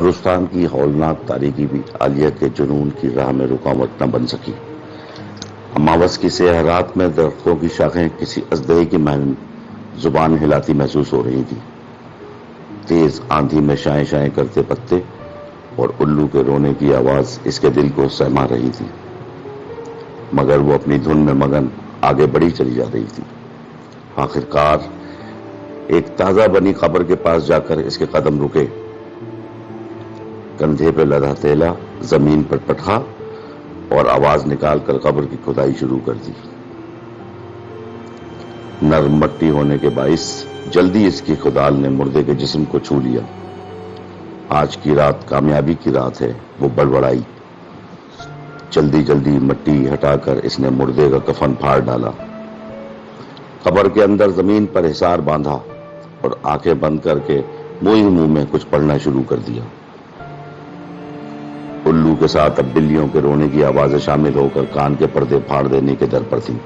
قبرستان کی ہولناک تاریکی بھی عالیہ کے جنون کی راہ میں رکاوٹ نہ بن سکی۔ اماوس کی سیاہ رات میں درختوں کی شاخیں کسی اژدہے کی مہم زبان ہلاتی محسوس ہو رہی تھی۔ تیز آندھی میں شائیں شائیں کرتے پتے اور الو کے رونے کی آواز اس کے دل کو سہما رہی تھی، مگر وہ اپنی دھن میں مگن آگے بڑھی چلی جا رہی تھی۔ آخرکار ایک تازہ بنی قبر کے پاس جا کر اس کے قدم رکے۔ کندھے پہ لدھا تیلا زمین پر پٹخا اور آواز نکال کر قبر کی کھدائی شروع کر دی۔ نرم مٹی ہونے کے باعث جلدی اس کی کھدال نے مردے کے جسم کو چھو لیا۔ آج کی رات کامیابی کی رات ہے، وہ بڑبڑائی۔ جلدی جلدی مٹی ہٹا کر اس نے مردے کا کفن پھاڑ ڈالا، قبر کے اندر زمین پر حصار باندھا اور آنکھیں بند کر کے منہ ہی منہ میں کچھ پڑھنا شروع کر دیا۔ الو کے ساتھ اب بلیوں کے رونے کی آوازیں شامل ہو کر کان کے پردے پھاڑ دینے کے در پر تھیں،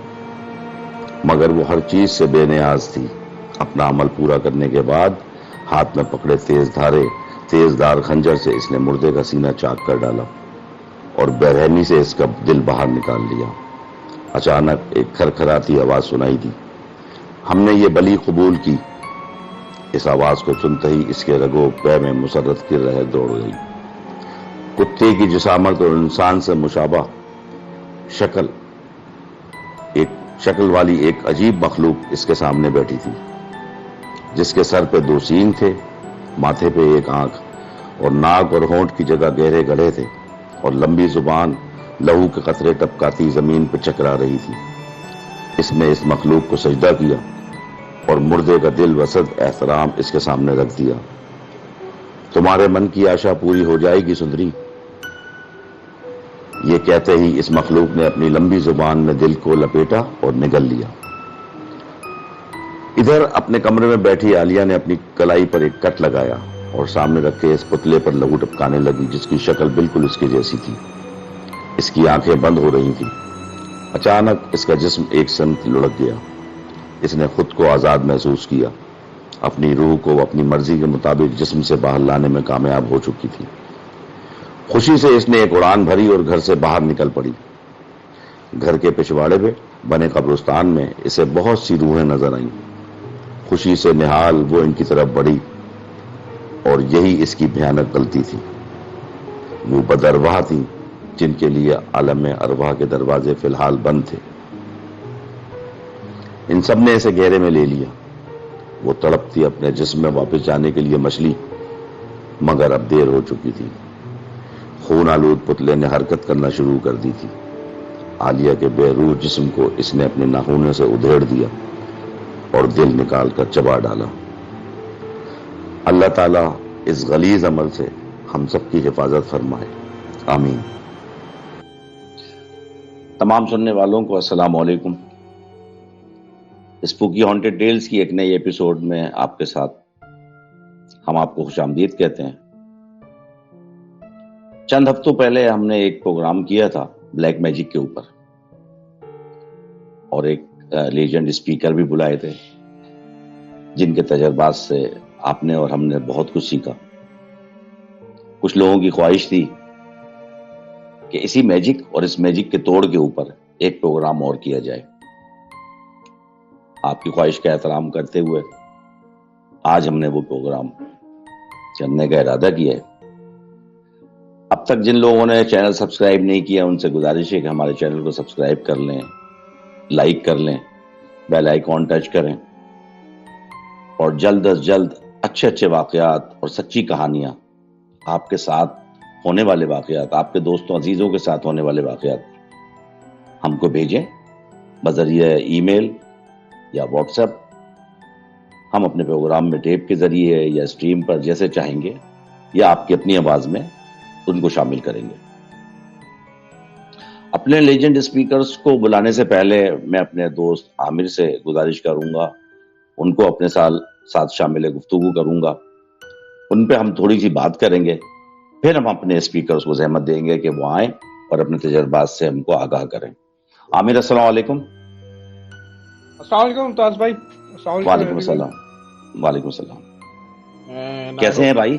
مگر وہ ہر چیز سے بے نیاز تھی۔ اپنا عمل پورا کرنے کے بعد ہاتھ میں پکڑے تیز دار خنجر سے اس نے مردے کا سینہ چاک کر ڈالا اور بے رحمی سے اس کا دل باہر نکال لیا۔ اچانک ایک کھرکھراتی آواز سنائی دی، ہم نے یہ بلی قبول کی۔ اس آواز کو سنتے ہی اس کے رگو پے میں مسرت کی لہر دوڑ گئی۔ کتے کی جسامت اور انسان سے مشابہ شکل والی ایک عجیب مخلوق اس کے سامنے بیٹھی تھی، جس کے سر پہ 2 سینگ تھے، ماتھے پہ 1 آنکھ اور ناک اور ہونٹ کی جگہ گہرے گڑھے تھے، اور لمبی زبان لہو کے قطرے ٹپکاتی زمین پہ چکرا رہی تھی۔ اس نے اس مخلوق کو سجدہ کیا اور مردے کا دل وسط احترام اس کے سامنے رکھ دیا۔ تمہارے من کی آشا پوری ہو جائے گی سندری۔ یہ کہتے ہی اس مخلوق نے اپنی لمبی زبان میں دل کو لپیٹا اور نگل لیا۔ ادھر اپنے کمرے میں بیٹھی عالیہ نے اپنی کلائی پر ایک کٹ لگایا اور سامنے رکھے اس پتلے پر لہو ٹپکانے لگی، جس کی شکل بالکل اس کی جیسی تھی۔ اس کی آنکھیں بند ہو رہی تھیں۔ اچانک اس کا جسم ایک سمت لڑک گیا۔ اس نے خود کو آزاد محسوس کیا، اپنی روح کو اپنی مرضی کے مطابق جسم سے باہر لانے میں کامیاب ہو چکی تھی۔ خوشی سے اس نے ایک اڑان بھری اور گھر سے باہر نکل پڑی۔ گھر کے پچھواڑے پہ بنے قبرستان میں اسے بہت سی روحیں نظر آئیں۔ خوشی سے نہال وہ ان کی طرف بڑھی، اور یہی اس کی بھیانک غلطی تھی۔ وہ بدارواح تھیں جن کے لیے عالم ارواح کے دروازے فی الحال بند تھے۔ ان سب نے اسے گھیرے میں لے لیا۔ وہ تڑپتی اپنے جسم میں واپس جانے کے لیے مچلی، مگر اب دیر ہو چکی تھی۔ خون آلود پتلے نے حرکت کرنا شروع کر دی تھی۔ عالیہ کے بے روح جسم کو اس نے اپنے ناخنوں سے ادھیڑ دیا اور دل نکال کر چبا ڈالا۔ اللہ تعالیٰ اس غلیظ عمل سے ہم سب کی حفاظت فرمائے، آمین۔ تمام سننے والوں کو السلام علیکم۔ اسپوکی ہانٹڈ ٹیلز کی ایک نئی ایپیسوڈ میں آپ کے ساتھ ہم آپ کو خوش آمدید کہتے ہیں۔ چند ہفتوں پہلے ہم نے ایک پروگرام کیا تھا بلیک میجک کے اوپر، اور ایک لیجنڈ اسپیکر بھی بلائے تھے جن کے تجربات سے آپ نے اور ہم نے بہت کچھ سیکھا۔ کچھ لوگوں کی خواہش تھی کہ اسی میجک اور اس میجک کے توڑ کے اوپر ایک پروگرام اور کیا جائے۔ آپ کی خواہش کا احترام کرتے ہوئے آج ہم نے وہ پروگرام کرنے کا ارادہ کیا ہے۔ اب تک جن لوگوں نے چینل سبسکرائب نہیں کیا ان سے گزارش ہے کہ ہمارے چینل کو سبسکرائب کر لیں، لائک کر لیں، بیل آئیکن ٹچ کریں، اور جلد از جلد اچھے واقعات اور سچی کہانیاں، آپ کے ساتھ ہونے والے واقعات، آپ کے دوستوں عزیزوں کے ساتھ ہونے والے واقعات ہم کو بھیجیں بذریعہ ای میل یا واٹس ایپ۔ ہم اپنے پروگرام میں ٹیپ کے ذریعے یا اسٹریم پر جیسے چاہیں گے یا آپ کی اپنی آواز میں ان کو شامل کریں گے۔ اپنے لیجنڈ اسپیکرز کو بلانے سے پہلے میں اپنے دوست عامر سے گزارش کروں گا، ان کو اپنے ساتھ شامل گفتگو کروں گا، ان پہ ہم تھوڑی سی بات کریں گے، پھر ہم اپنے اسپیکرز کو زحمت دیں گے کہ وہ آئیں اور اپنے تجربات سے ہم کو آگاہ کریں۔ عامر السلام علیکم۔ السلام علیکم ممتاز بھائی۔ وعلیکم السلام۔ وعلیکم السلام۔ کیسے ہیں بھائی؟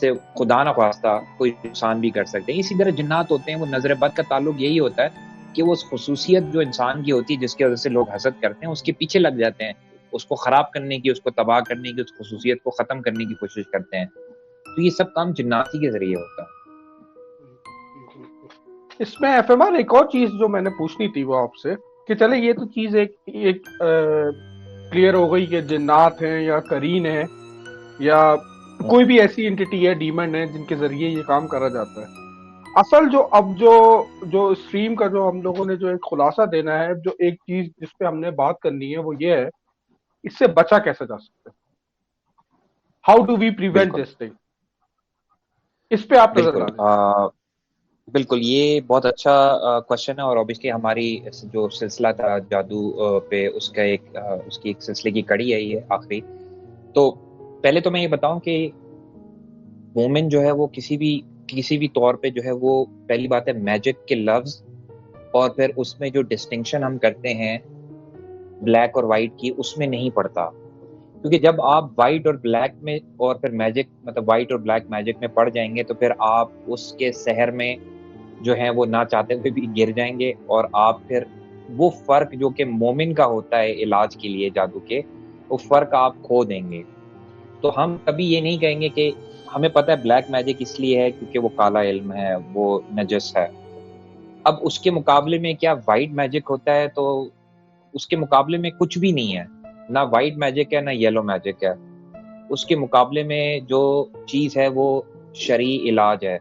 سے خدا نہ خواستہ کوئی نقصان بھی کر سکتے ہیں. اسی طرح جنات ہوتے ہیں، وہ نظر بد کا تعلق یہی ہوتا ہے کہ وہ اس خصوصیت جو انسان کی ہوتی ہے جس کی وجہ سے لوگ حسد کرتے ہیں اس کے پیچھے لگ جاتے ہیں، اس کو خراب کرنے کی، اس کو تباہ کرنے کی، اس خصوصیت کو ختم کرنے کی کوشش کرتے ہیں. تو یہ سب کام جنات ہی کے ذریعے ہوتا ہے. اس میں ایف ایم آر ایک اور چیز جو میں نے پوچھنی تھی وہ آپ سے کہ چلے یہ تو چیز ایک کلیئر ہو گئی کہ جنات ہیں یا قرین ہیں یا کوئی بھی ایسی انٹیٹی ہے، ڈیمن ہے، جن کے ذریعے یہ کام کرا جاتا ہے. اصل جو اب جو اسٹریم کا جو ہم لوگوں نے جو ایک خلاصہ دینا ہے، جو ایک چیز جس پہ ہم نے بات کرنی ہے وہ یہ ہے اس سے بچا کیسے جا سکتے ہیں. ہاؤ ڈو وی پریونٹ بالکل دس تھنگ، اس پہ آپ نظر بالکل ڈالیں. بالکل یہ بہت اچھا کوشچن ہے. اور اوبیسلی ہماری جو سلسلہ تھا جادو پہ اس کی ایک سلسلے کی کڑی ہے یہ آخری. تو پہلے تو میں یہ بتاؤں کہ مومن جو ہے وہ کسی بھی طور پہ جو ہے وہ پہلی بات ہے میجک کے لفظ اور پھر اس میں جو ڈسٹنکشن ہم کرتے ہیں بلیک اور وائٹ کی اس میں نہیں پڑتا. کیونکہ جب آپ وائٹ اور بلیک میں اور پھر میجک مطلب وائٹ اور بلیک میجک میں پڑ جائیں گے تو پھر آپ اس کے سحر میں جو ہیں وہ نہ چاہتے ہوئے بھی گر جائیں گے اور آپ پھر وہ فرق جو کہ مومن کا ہوتا ہے علاج کے لیے جادو کے، وہ فرق آپ کھو دیں گے. تو ہم کبھی یہ نہیں کہیں گے کہ ہمیں پتہ ہے بلیک میجک اس لیے ہے کیونکہ وہ کالا علم ہے، وہ نجس ہے. اب اس کے مقابلے میں کیا وائٹ میجک ہوتا ہے؟ تو اس کے مقابلے میں کچھ بھی نہیں ہے، نہ وائٹ میجک ہے نہ یلو میجک ہے. اس کے مقابلے میں جو چیز ہے وہ شرعی علاج ہے.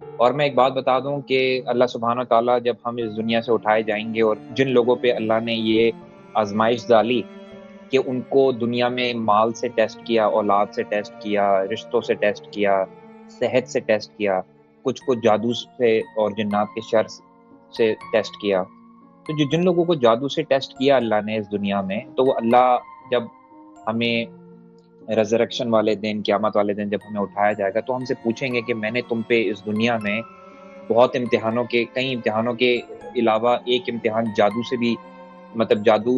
اور میں ایک بات بتا دوں کہ اللہ سبحانہ تعالیٰ جب ہم اس دنیا سے اٹھائے جائیں گے اور جن لوگوں پہ اللہ نے یہ آزمائش ڈالی کہ ان کو دنیا میں مال سے ٹیسٹ کیا، اولاد سے ٹیسٹ کیا، رشتوں سے ٹیسٹ کیا، صحت سے ٹیسٹ کیا، کچھ کو جادو سے اور جنات کے شر سے ٹیسٹ کیا. تو جن لوگوں کو جادو سے ٹیسٹ کیا اللہ نے اس دنیا میں، تو وہ اللہ جب ہمیں ریزریکشن والے دن، قیامت والے دن جب ہمیں اٹھایا جائے گا تو ہم سے پوچھیں گے کہ میں نے تم پہ اس دنیا میں بہت کئی امتحانوں کے علاوہ ایک امتحان جادو سے بھی مطلب جادو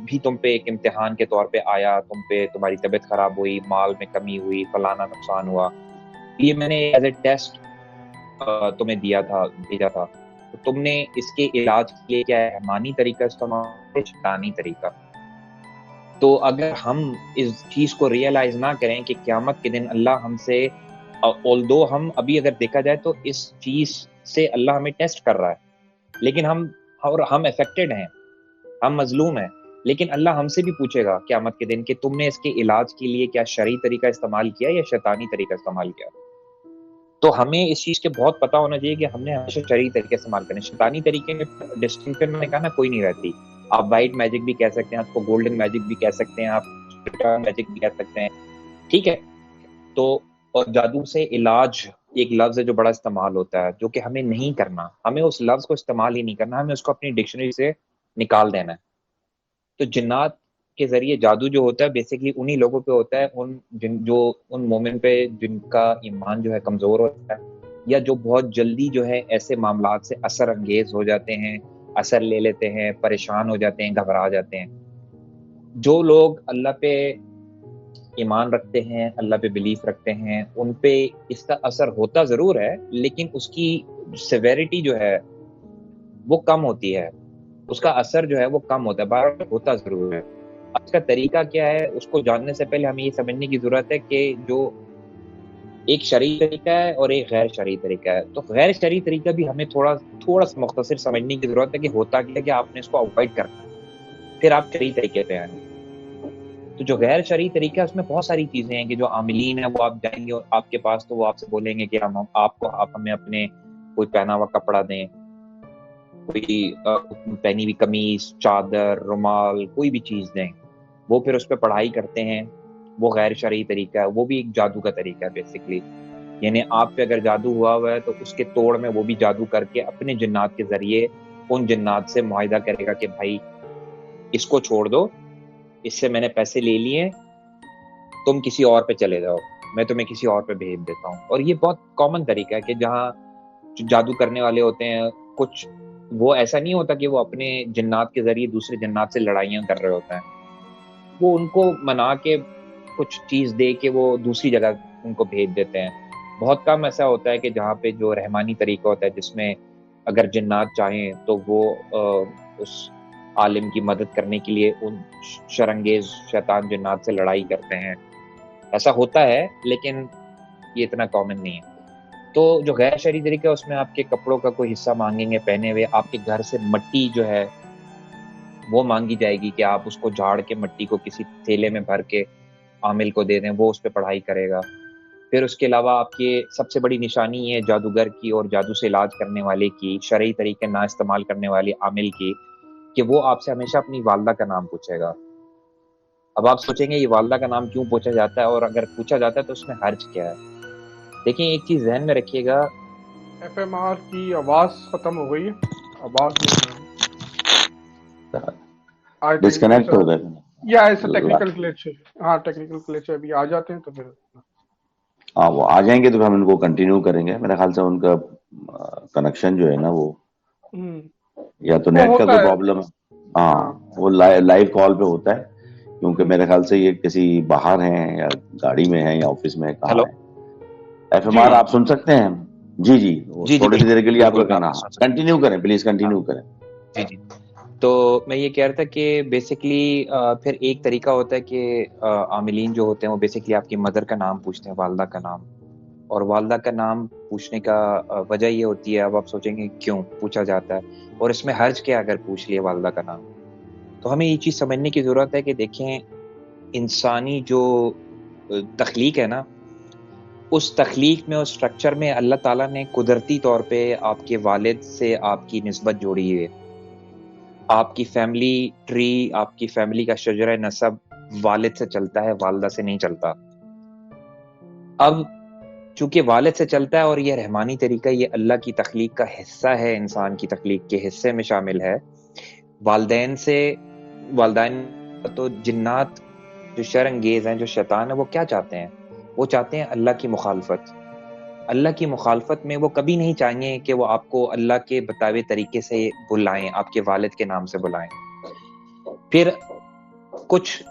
بھی تم پہ ایک امتحان کے طور پہ آیا، تم پہ تمہاری طبیعت خراب ہوئی، مال میں کمی ہوئی، فلانا نقصان ہوا، یہ میں نے ایز اے ٹیسٹ تمہیں دیا تھا، بھیجا تھا. تو تم نے اس کے علاج کے لیے کیا رحمانی طریقہ استعمال کیا، شیطانی طریقہ. تو اگر ہم اس چیز کو ریئلائز نہ کریں کہ قیامت کے دن اللہ ہم سے although ہم ابھی اگر دیکھا جائے تو اس چیز سے اللہ ہمیں ٹیسٹ کر رہا ہے، لیکن ہم افیکٹڈ ہیں، ہم مظلوم ہیں، لیکن اللہ ہم سے بھی پوچھے گا قیامت کے دن کہ تم نے اس کے علاج کے لیے کیا شرعی طریقہ استعمال کیا یا شیطانی طریقہ استعمال کیا. تو ہمیں اس چیز کے بہت پتہ ہونا چاہیے کہ ہم نے ہمیشہ شرعی طریقے استعمال کرنے. شیطانی طریقے میں ڈسٹنکشن میں نے کہا نا کوئی نہیں رہتی. آپ وائٹ میجک بھی کہہ سکتے ہیں، آپ کو گولڈن میجک بھی کہہ سکتے ہیں، آپ میجک بھی کہہ سکتے ہیں، ٹھیک ہے. تو اور جادو سے علاج ایک لفظ ہے جو بڑا استعمال ہوتا ہے، جو کہ ہمیں نہیں کرنا، ہمیں اس لفظ کو استعمال ہی نہیں کرنا، ہمیں اس کو اپنی ڈکشنری سے نکال دینا ہے. تو جنات کے ذریعے جادو جو ہوتا ہے بیسیکلی انہی لوگوں پہ ہوتا ہے ان مومن پہ جن کا ایمان جو ہے کمزور ہوتا ہے یا جو بہت جلدی جو ہے ایسے معاملات سے اثر انگیز ہو جاتے ہیں، اثر لے لیتے ہیں، پریشان ہو جاتے ہیں، گھبرا جاتے ہیں. جو لوگ اللہ پہ ایمان رکھتے ہیں، اللہ پہ بلیف رکھتے ہیں، ان پہ اس کا اثر ہوتا ضرور ہے لیکن اس کی سیویرٹی جو ہے وہ کم ہوتی ہے، اس کا اثر جو ہے وہ کم ہوتا ہے، بہرحال ہوتا ضرور ہے. اس کا طریقہ کیا ہے اس کو جاننے سے پہلے ہمیں یہ سمجھنے کی ضرورت ہے کہ جو ایک شرعی طریقہ ہے اور ایک غیر شرعی طریقہ ہے. تو غیر شرعی طریقہ بھی ہمیں تھوڑا سا مختصر سمجھنے کی ضرورت ہے کہ ہوتا کیا ہے کہ آپ نے اس کو اوائڈ کرنا ہے، پھر آپ شرعی طریقے پہ آئیں. تو جو غیر شرعی طریقہ ہے اس میں بہت ساری چیزیں ہیں کہ جو عاملین ہیں وہ آپ جائیں گے اور آپ کے پاس تو وہ آپ سے بولیں گے کہ آپ ہمیں اپنے کوئی پہنا ہوا کپڑا دیں، کوئی پہنی ہوئی قمیص، چادر، رومال، کوئی بھی چیز دیں. وہ پھر اس پہ پڑھائی کرتے ہیں، وہ غیر شرعی طریقہ ہے، وہ بھی ایک جادو کا طریقہ ہے بیسیکلی. یعنی آپ پہ اگر جادو ہوا ہے تو اس کے توڑ میں وہ بھی جادو کر کے اپنے جنات کے ذریعے ان جنات سے معاہدہ کرے گا کہ بھائی اس کو چھوڑ دو، اس سے میں نے پیسے لے لیے، تم کسی اور پہ چلے جاؤ، میں تمہیں کسی اور پہ بھیج دیتا ہوں. اور یہ بہت کامن طریقہ ہے کہ جہاں جادو کرنے والے ہوتے ہیں کچھ وہ ایسا نہیں ہوتا کہ وہ اپنے جنات کے ذریعے دوسرے جنات سے لڑائیاں کر رہے ہوتے ہیں، وہ ان کو منا کے کچھ چیز دے کے وہ دوسری جگہ ان کو بھیج دیتے ہیں. بہت کم ایسا ہوتا ہے کہ جہاں پہ جو رحمانی طریقہ ہوتا ہے جس میں اگر جنات چاہیں تو وہ اس عالم کی مدد کرنے کے لیے ان شرنگیز شیطان جنات سے لڑائی کرتے ہیں. ایسا ہوتا ہے لیکن یہ اتنا کامن نہیں ہے. تو جو غیر شرعی طریقہ ہے اس میں آپ کے کپڑوں کا کوئی حصہ مانگیں گے پہنے ہوئے, آپ کے گھر سے مٹی جو ہے وہ مانگی جائے گی کہ آپ اس کو جھاڑ کے مٹی کو کسی تھیلے میں بھر کے عامل کو دے دیں, وہ اس پہ پڑھائی کرے گا. پھر اس کے علاوہ آپ کی سب سے بڑی نشانی ہے جادوگر کی اور جادو سے علاج کرنے والے کی, شرعی طریقے نہ استعمال کرنے والے عامل کی, کہ وہ آپ سے ہمیشہ اپنی والدہ کا نام پوچھے گا. اب آپ سوچیں گے یہ والدہ کا نام کیوں پوچھا جاتا ہے, اور اگر پوچھا جاتا ہے تو اس میں حرج کیا ہے. دیکھیں ایک چیز ذہن میں رکھیے گا, FMR کی آواز ختم ہو گئی ہے, آواز نہیں آ رہی. ڈسکنیکٹ ہو گئے. یا ایسا ٹیکنیکل گلیچ ہے. ہاں ٹیکنیکل گلیچ ہے, ابھی آ جاتے ہیں تو پھر ہاں وہ آ جائیں گے تو پھر ہم ان کو کنٹینیو کریں گے. میرے خیال سے ان کا کنیکشن جو ہے نا وہ یا تو وہ نیٹ کا ہوتا کوئی ہے. پرابلم ہے, ہاں وہ لائیو کال پہ ہوتا ہے, کیونکہ میرے خیال سے یہ کسی باہر ہیں یا گاڑی میں ہیں یا آفس میں کہاں ہیلو ہیں. FMR آپ سن سکتے ہیں؟ جی جی جی تھوڑی سی دیر کے لیے آپ کا بالکل کہنا, آپ سن سکتے کنٹینیو کریں پلیز, ہیں. کنٹینیو کریں. جی جی. تو میں یہ کہہ رہا تھا کہ بیسکلی پھر ایک طریقہ ہوتا ہے کہ عاملین جو ہوتے ہیں وہ بیسکلی آپ کی مدر کا نام پوچھتے ہیں, والدہ کا نام. اور والدہ کا نام پوچھنے کا وجہ یہ ہوتی ہے, اب آپ سوچیں گے کیوں پوچھا جاتا ہے اور اس میں حرج کیا اگر پوچھ لیے والدہ کا نام. تو ہمیں یہ چیز سمجھنے کی ضرورت ہے کہ دیکھیں انسانی جو تخلیق ہے نا, اس تخلیق میں, اس سٹرکچر میں اللہ تعالیٰ نے قدرتی طور پہ آپ کے والد سے آپ کی نسبت جوڑی ہے. آپ کی فیملی ٹری, آپ کی فیملی کا شجرہ نسب والد سے چلتا ہے, والدہ سے نہیں چلتا. اب چونکہ والد سے چلتا ہے اور یہ رحمانی طریقہ یہ اللہ کی تخلیق کا حصہ ہے, انسان کی تخلیق کے حصے میں شامل ہے. والدین تو جنات جو شر انگیز ہیں, جو شیطان ہے, وہ کیا چاہتے ہیں؟ وہ چاہتے ہیں اللہ کی مخالفت. اللہ کی مخالفت میں وہ کبھی نہیں چاہیں گے کہ وہ آپ کو اللہ کے بتاوے طریقے سے بلائیں, آپ کے والد کے نام سے بلائیں. پھر کچھ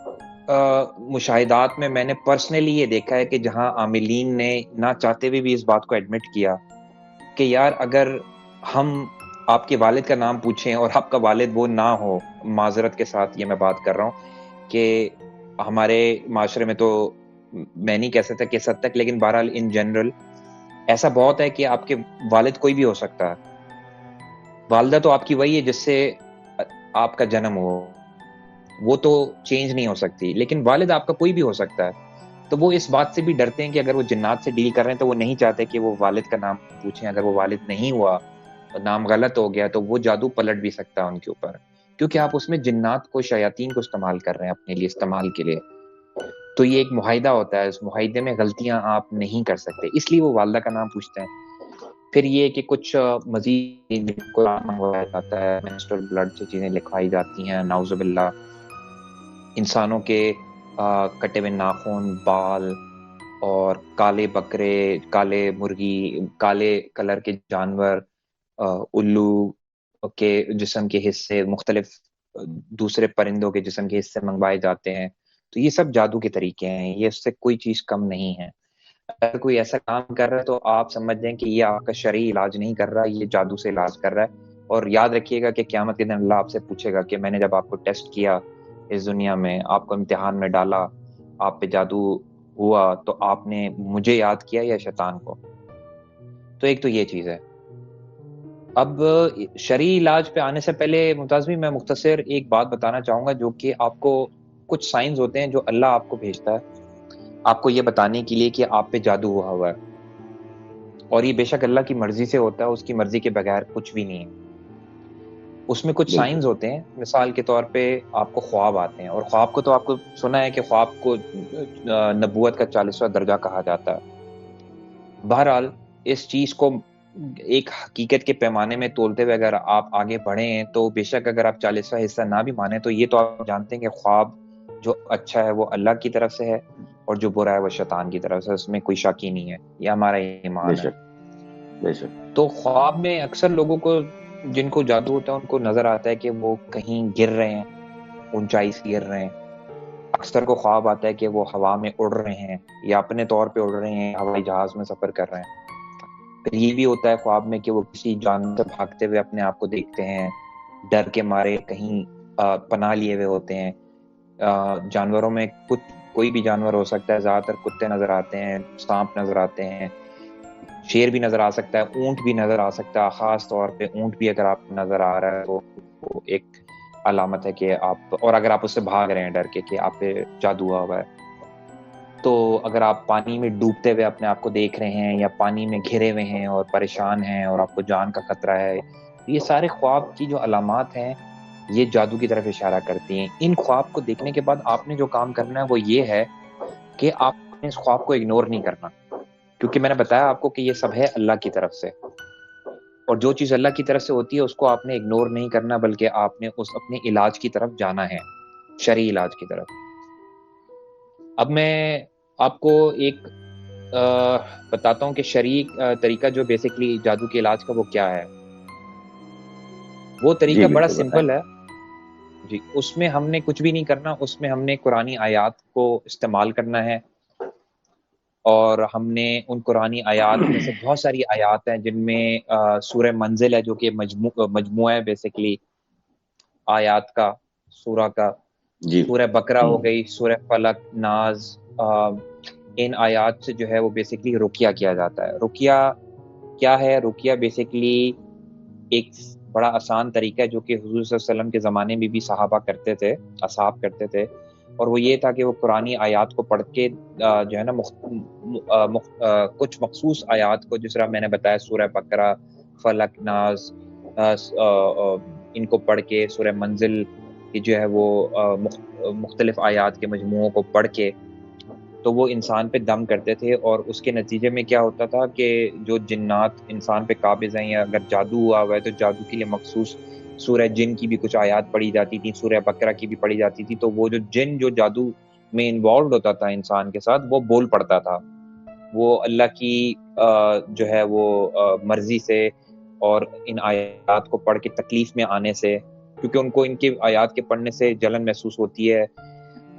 مشاہدات میں نے پرسنلی یہ دیکھا ہے کہ جہاں عاملین نے نہ چاہتے ہوئے بھی اس بات کو ایڈمٹ کیا کہ یار اگر ہم آپ کے والد کا نام پوچھیں اور آپ کا والد وہ نہ ہو, معذرت کے ساتھ یہ میں بات کر رہا ہوں کہ ہمارے معاشرے میں تو میں نہیں کہہ سکتا کس حد تک, لیکن بہرحال ان جنرل ایسا بہت ہے کہ آپ کے والد کوئی بھی ہو سکتا ہے. والدہ تو آپ کی وہی ہے جس سے آپ کا جنم ہو, وہ تو چینج نہیں ہو سکتی, لیکن والد آپ کا کوئی بھی ہو سکتا ہے. تو وہ اس بات سے بھی ڈرتے ہیں کہ اگر وہ جنات سے ڈیل کر رہے ہیں تو وہ نہیں چاہتے کہ وہ والد کا نام پوچھیں. اگر وہ والد نہیں ہوا, نام غلط ہو گیا, تو وہ جادو پلٹ بھی سکتا ہے ان کے اوپر, کیونکہ آپ اس میں جنات کو, شیاطین کو استعمال کر رہے ہیں اپنے لیے استعمال کے لیے. تو یہ ایک معاہدہ ہوتا ہے, اس معاہدے میں غلطیاں آپ نہیں کر سکتے, اس لیے وہ والدہ کا نام پوچھتے ہیں. پھر یہ کہ کچھ مزید منگوایا جاتا ہے, منسٹرل بلڈ سے چیزیں لکھوائی جاتی ہیں, نعوذ باللہ. انسانوں کے کٹے ہوئے ناخن, بال اور کالے بکرے, کالے مرغی, کالے کلر کے جانور, الو کے جسم کے حصے, مختلف دوسرے پرندوں کے جسم کے حصے منگوائے جاتے ہیں. تو یہ سب جادو کے طریقے ہیں, یہ اس سے کوئی چیز کم نہیں ہے. اگر کوئی ایسا کام کر رہا ہے تو آپ سمجھ جائیں کہ یہ آپ کا شرعی علاج نہیں کر رہا, یہ جادو سے علاج کر رہا ہے. اور یاد رکھیے گا کہ قیامت کے دن اللہ آپ سے پوچھے گا کہ میں نے جب آپ کو ٹیسٹ کیا اس دنیا میں, آپ کو امتحان میں ڈالا, آپ پہ جادو ہوا, تو آپ نے مجھے یاد کیا یا شیطان کو؟ تو ایک تو یہ چیز ہے. اب شرعی علاج پہ آنے سے پہلے ممتاز میں مختصر ایک بات بتانا چاہوں گا, جو کہ آپ کو کچھ سائنز ہوتے ہیں جو اللہ آپ کو بھیجتا ہے آپ کو یہ بتانے کے لیے کہ آپ پہ جادو ہوا ہے, اور یہ بے شک اللہ کی مرضی سے ہوتا ہے, اس کی مرضی کے بغیر کچھ بھی نہیں ہے. اس میں کچھ سائنز ہوتے ہیں, مثال کے طور پہ آپ کو خواب آتے ہیں, اور خواب کو تو آپ کو سنا ہے کہ خواب کو نبوت کا 40واں درجہ کہا جاتا ہے. بہرحال اس چیز کو ایک حقیقت کے پیمانے میں تولتے ہوئے اگر آپ آگے بڑھے ہیں تو بے شک اگر آپ 40واں حصہ نہ بھی مانیں تو یہ تو آپ جانتے ہیں کہ خواب جو اچھا ہے وہ اللہ کی طرف سے ہے, اور جو برا ہے وہ شیطان کی طرف سے, اس میں کوئی شک ہی نہیں ہے. یہ ہمارا ایمان ہے. بے شک. تو خواب میں اکثر لوگوں کو جن کو جادو ہوتا ہے ان کو نظر آتا ہے کہ وہ کہیں گر رہے ہیں, اونچائی سے گر رہے ہیں. اکثر کو خواب آتا ہے کہ وہ ہوا میں اڑ رہے ہیں یا اپنے طور پہ اڑ رہے ہیں، ہوائی جہاز میں سفر کر رہے ہیں۔ پھر یہ بھی ہوتا ہے خواب میں کہ وہ کسی جانور سے بھاگتے ہوئے اپنے آپ کو دیکھتے ہیں، ڈر کے مارے کہیں پناہ لیے ہوئے ہوتے ہیں۔ جانوروں میں کوئی بھی جانور ہو سکتا ہے، زیادہ تر کتے نظر آتے ہیں، سانپ نظر آتے ہیں، شیر بھی نظر آ سکتا ہے، اونٹ بھی نظر آ سکتا ہے۔ خاص طور پہ اونٹ بھی اگر آپ کو نظر آ رہا ہے تو وہ ایک علامت ہے کہ آپ، اور اگر آپ اس سے بھاگ رہے ہیں ڈر کے کہ آپ پہ جادو ہوا ہوا ہے۔ تو اگر آپ پانی میں ڈوبتے ہوئے اپنے آپ کو دیکھ رہے ہیں یا پانی میں گھرے ہوئے ہیں اور پریشان ہیں اور آپ کو جان کا خطرہ ہے، یہ سارے خواب کی جو علامات ہیں یہ جادو کی طرف اشارہ کرتی ہیں۔ ان خواب کو دیکھنے کے بعد آپ نے جو کام کرنا ہے وہ یہ ہے کہ آپ نے اس خواب کو اگنور نہیں کرنا، کیونکہ میں نے بتایا آپ کو کہ یہ سب ہے اللہ کی طرف سے، اور جو چیز اللہ کی طرف سے ہوتی ہے اس کو آپ نے اگنور نہیں کرنا، بلکہ آپ نے اس اپنے علاج کی طرف جانا ہے، شرعی علاج کی طرف۔ اب میں آپ کو ایک بتاتا ہوں کہ شرعی طریقہ جو بیسکلی جادو کے علاج کا وہ کیا ہے۔ وہ طریقہ جی بڑا بالکل بتائیں۔ سمپل ہے جی، اس میں ہم نے کچھ بھی نہیں کرنا، اس میں ہم نے قرآنی آیات کو استعمال کرنا ہے، اور ہم نے ان قرآنی آیات میں سے بہت ساری آیات ہیں جن میں سورہ منزل ہے جو کہ مجموعہ ہے بیسکلی آیات کا، سورہ کا۔ جی سورہ بقرہ ہو گئی، سورہ فلق، ناز، ان آیات سے جو ہے وہ بیسکلی رقیہ کیا جاتا ہے۔ رقیہ کیا ہے؟ رقیہ بیسکلی ایک بڑا آسان طریقہ ہے جو کہ حضور صلی اللہ علیہ وسلم کے زمانے میں بھی صحابہ کرتے تھے، اصحاب کرتے تھے، اور وہ یہ تھا کہ وہ قرآنی آیات کو پڑھ کے جو ہے نا کچھ مخصوص آیات کو، جس طرح میں نے بتایا سورہ بقرہ، فلق، ناز، ان کو پڑھ کے، سورہ منزل کی جو ہے وہ مختلف آیات کے مجموعوں کو پڑھ کے تو وہ انسان پہ دم کرتے تھے، اور اس کے نتیجے میں کیا ہوتا تھا کہ جو جنات انسان پہ قابض ہیں یا اگر جادو ہوا ہوا ہے تو جادو کے لیے مخصوص سورہ جن کی بھی کچھ آیات پڑھی جاتی تھی، سورہ بقرہ کی بھی پڑھی جاتی تھی، تو وہ جو جن جو جادو میں انوالوڈ ہوتا تھا انسان کے ساتھ وہ بول پڑتا تھا، وہ اللہ کی جو ہے وہ مرضی سے اور ان آیات کو پڑھ کے تکلیف میں آنے سے، کیونکہ ان کو ان کے آیات کے پڑھنے سے جلن محسوس ہوتی ہے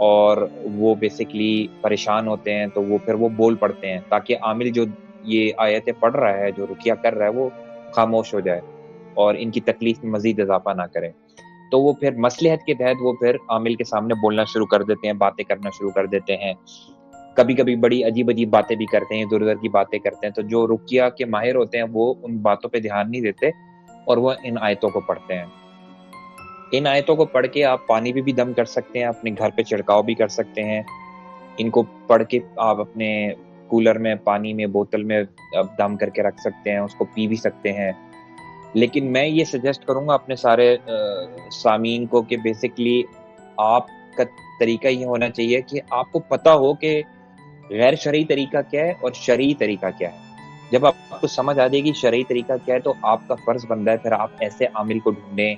اور وہ بیسکلی پریشان ہوتے ہیں، تو وہ پھر وہ بول پڑتے ہیں تاکہ عامل جو یہ آیتیں پڑھ رہا ہے، جو رقیہ کر رہا ہے، وہ خاموش ہو جائے اور ان کی تکلیف میں مزید اضافہ نہ کرے۔ تو وہ پھر مصلحت کے تحت وہ پھر عامل کے سامنے بولنا شروع کر دیتے ہیں، باتیں کرنا شروع کر دیتے ہیں، کبھی کبھی بڑی عجیب عجیب باتیں بھی کرتے ہیں، ادھر ادھر کی باتیں کرتے ہیں۔ تو جو رقیہ کے ماہر ہوتے ہیں وہ ان باتوں پہ دھیان نہیں دیتے اور وہ ان آیتوں کو پڑھتے ہیں۔ ان آیتوں کو پڑھ کے آپ پانی پہ بھی دم کر سکتے ہیں، اپنے گھر پہ چھڑکاؤ بھی کر سکتے ہیں، ان کو پڑھ کے آپ اپنے کولر میں، پانی میں، بوتل میں دم کر کے رکھ سکتے ہیں، اس کو پی بھی سکتے ہیں۔ لیکن میں یہ سجیسٹ کروں گا اپنے سارے سامعین کو کہ بیسکلی آپ کا طریقہ یہ ہونا چاہیے کہ آپ کو پتہ ہو کہ غیر شرعی طریقہ کیا ہے اور شرعی طریقہ کیا ہے۔ جب آپ کو سمجھ آ جائے گی شرعی طریقہ کیا ہے تو آپ کا فرض بنتا ہے پھر آپ ایسے عامل کو ڈھونڈیں،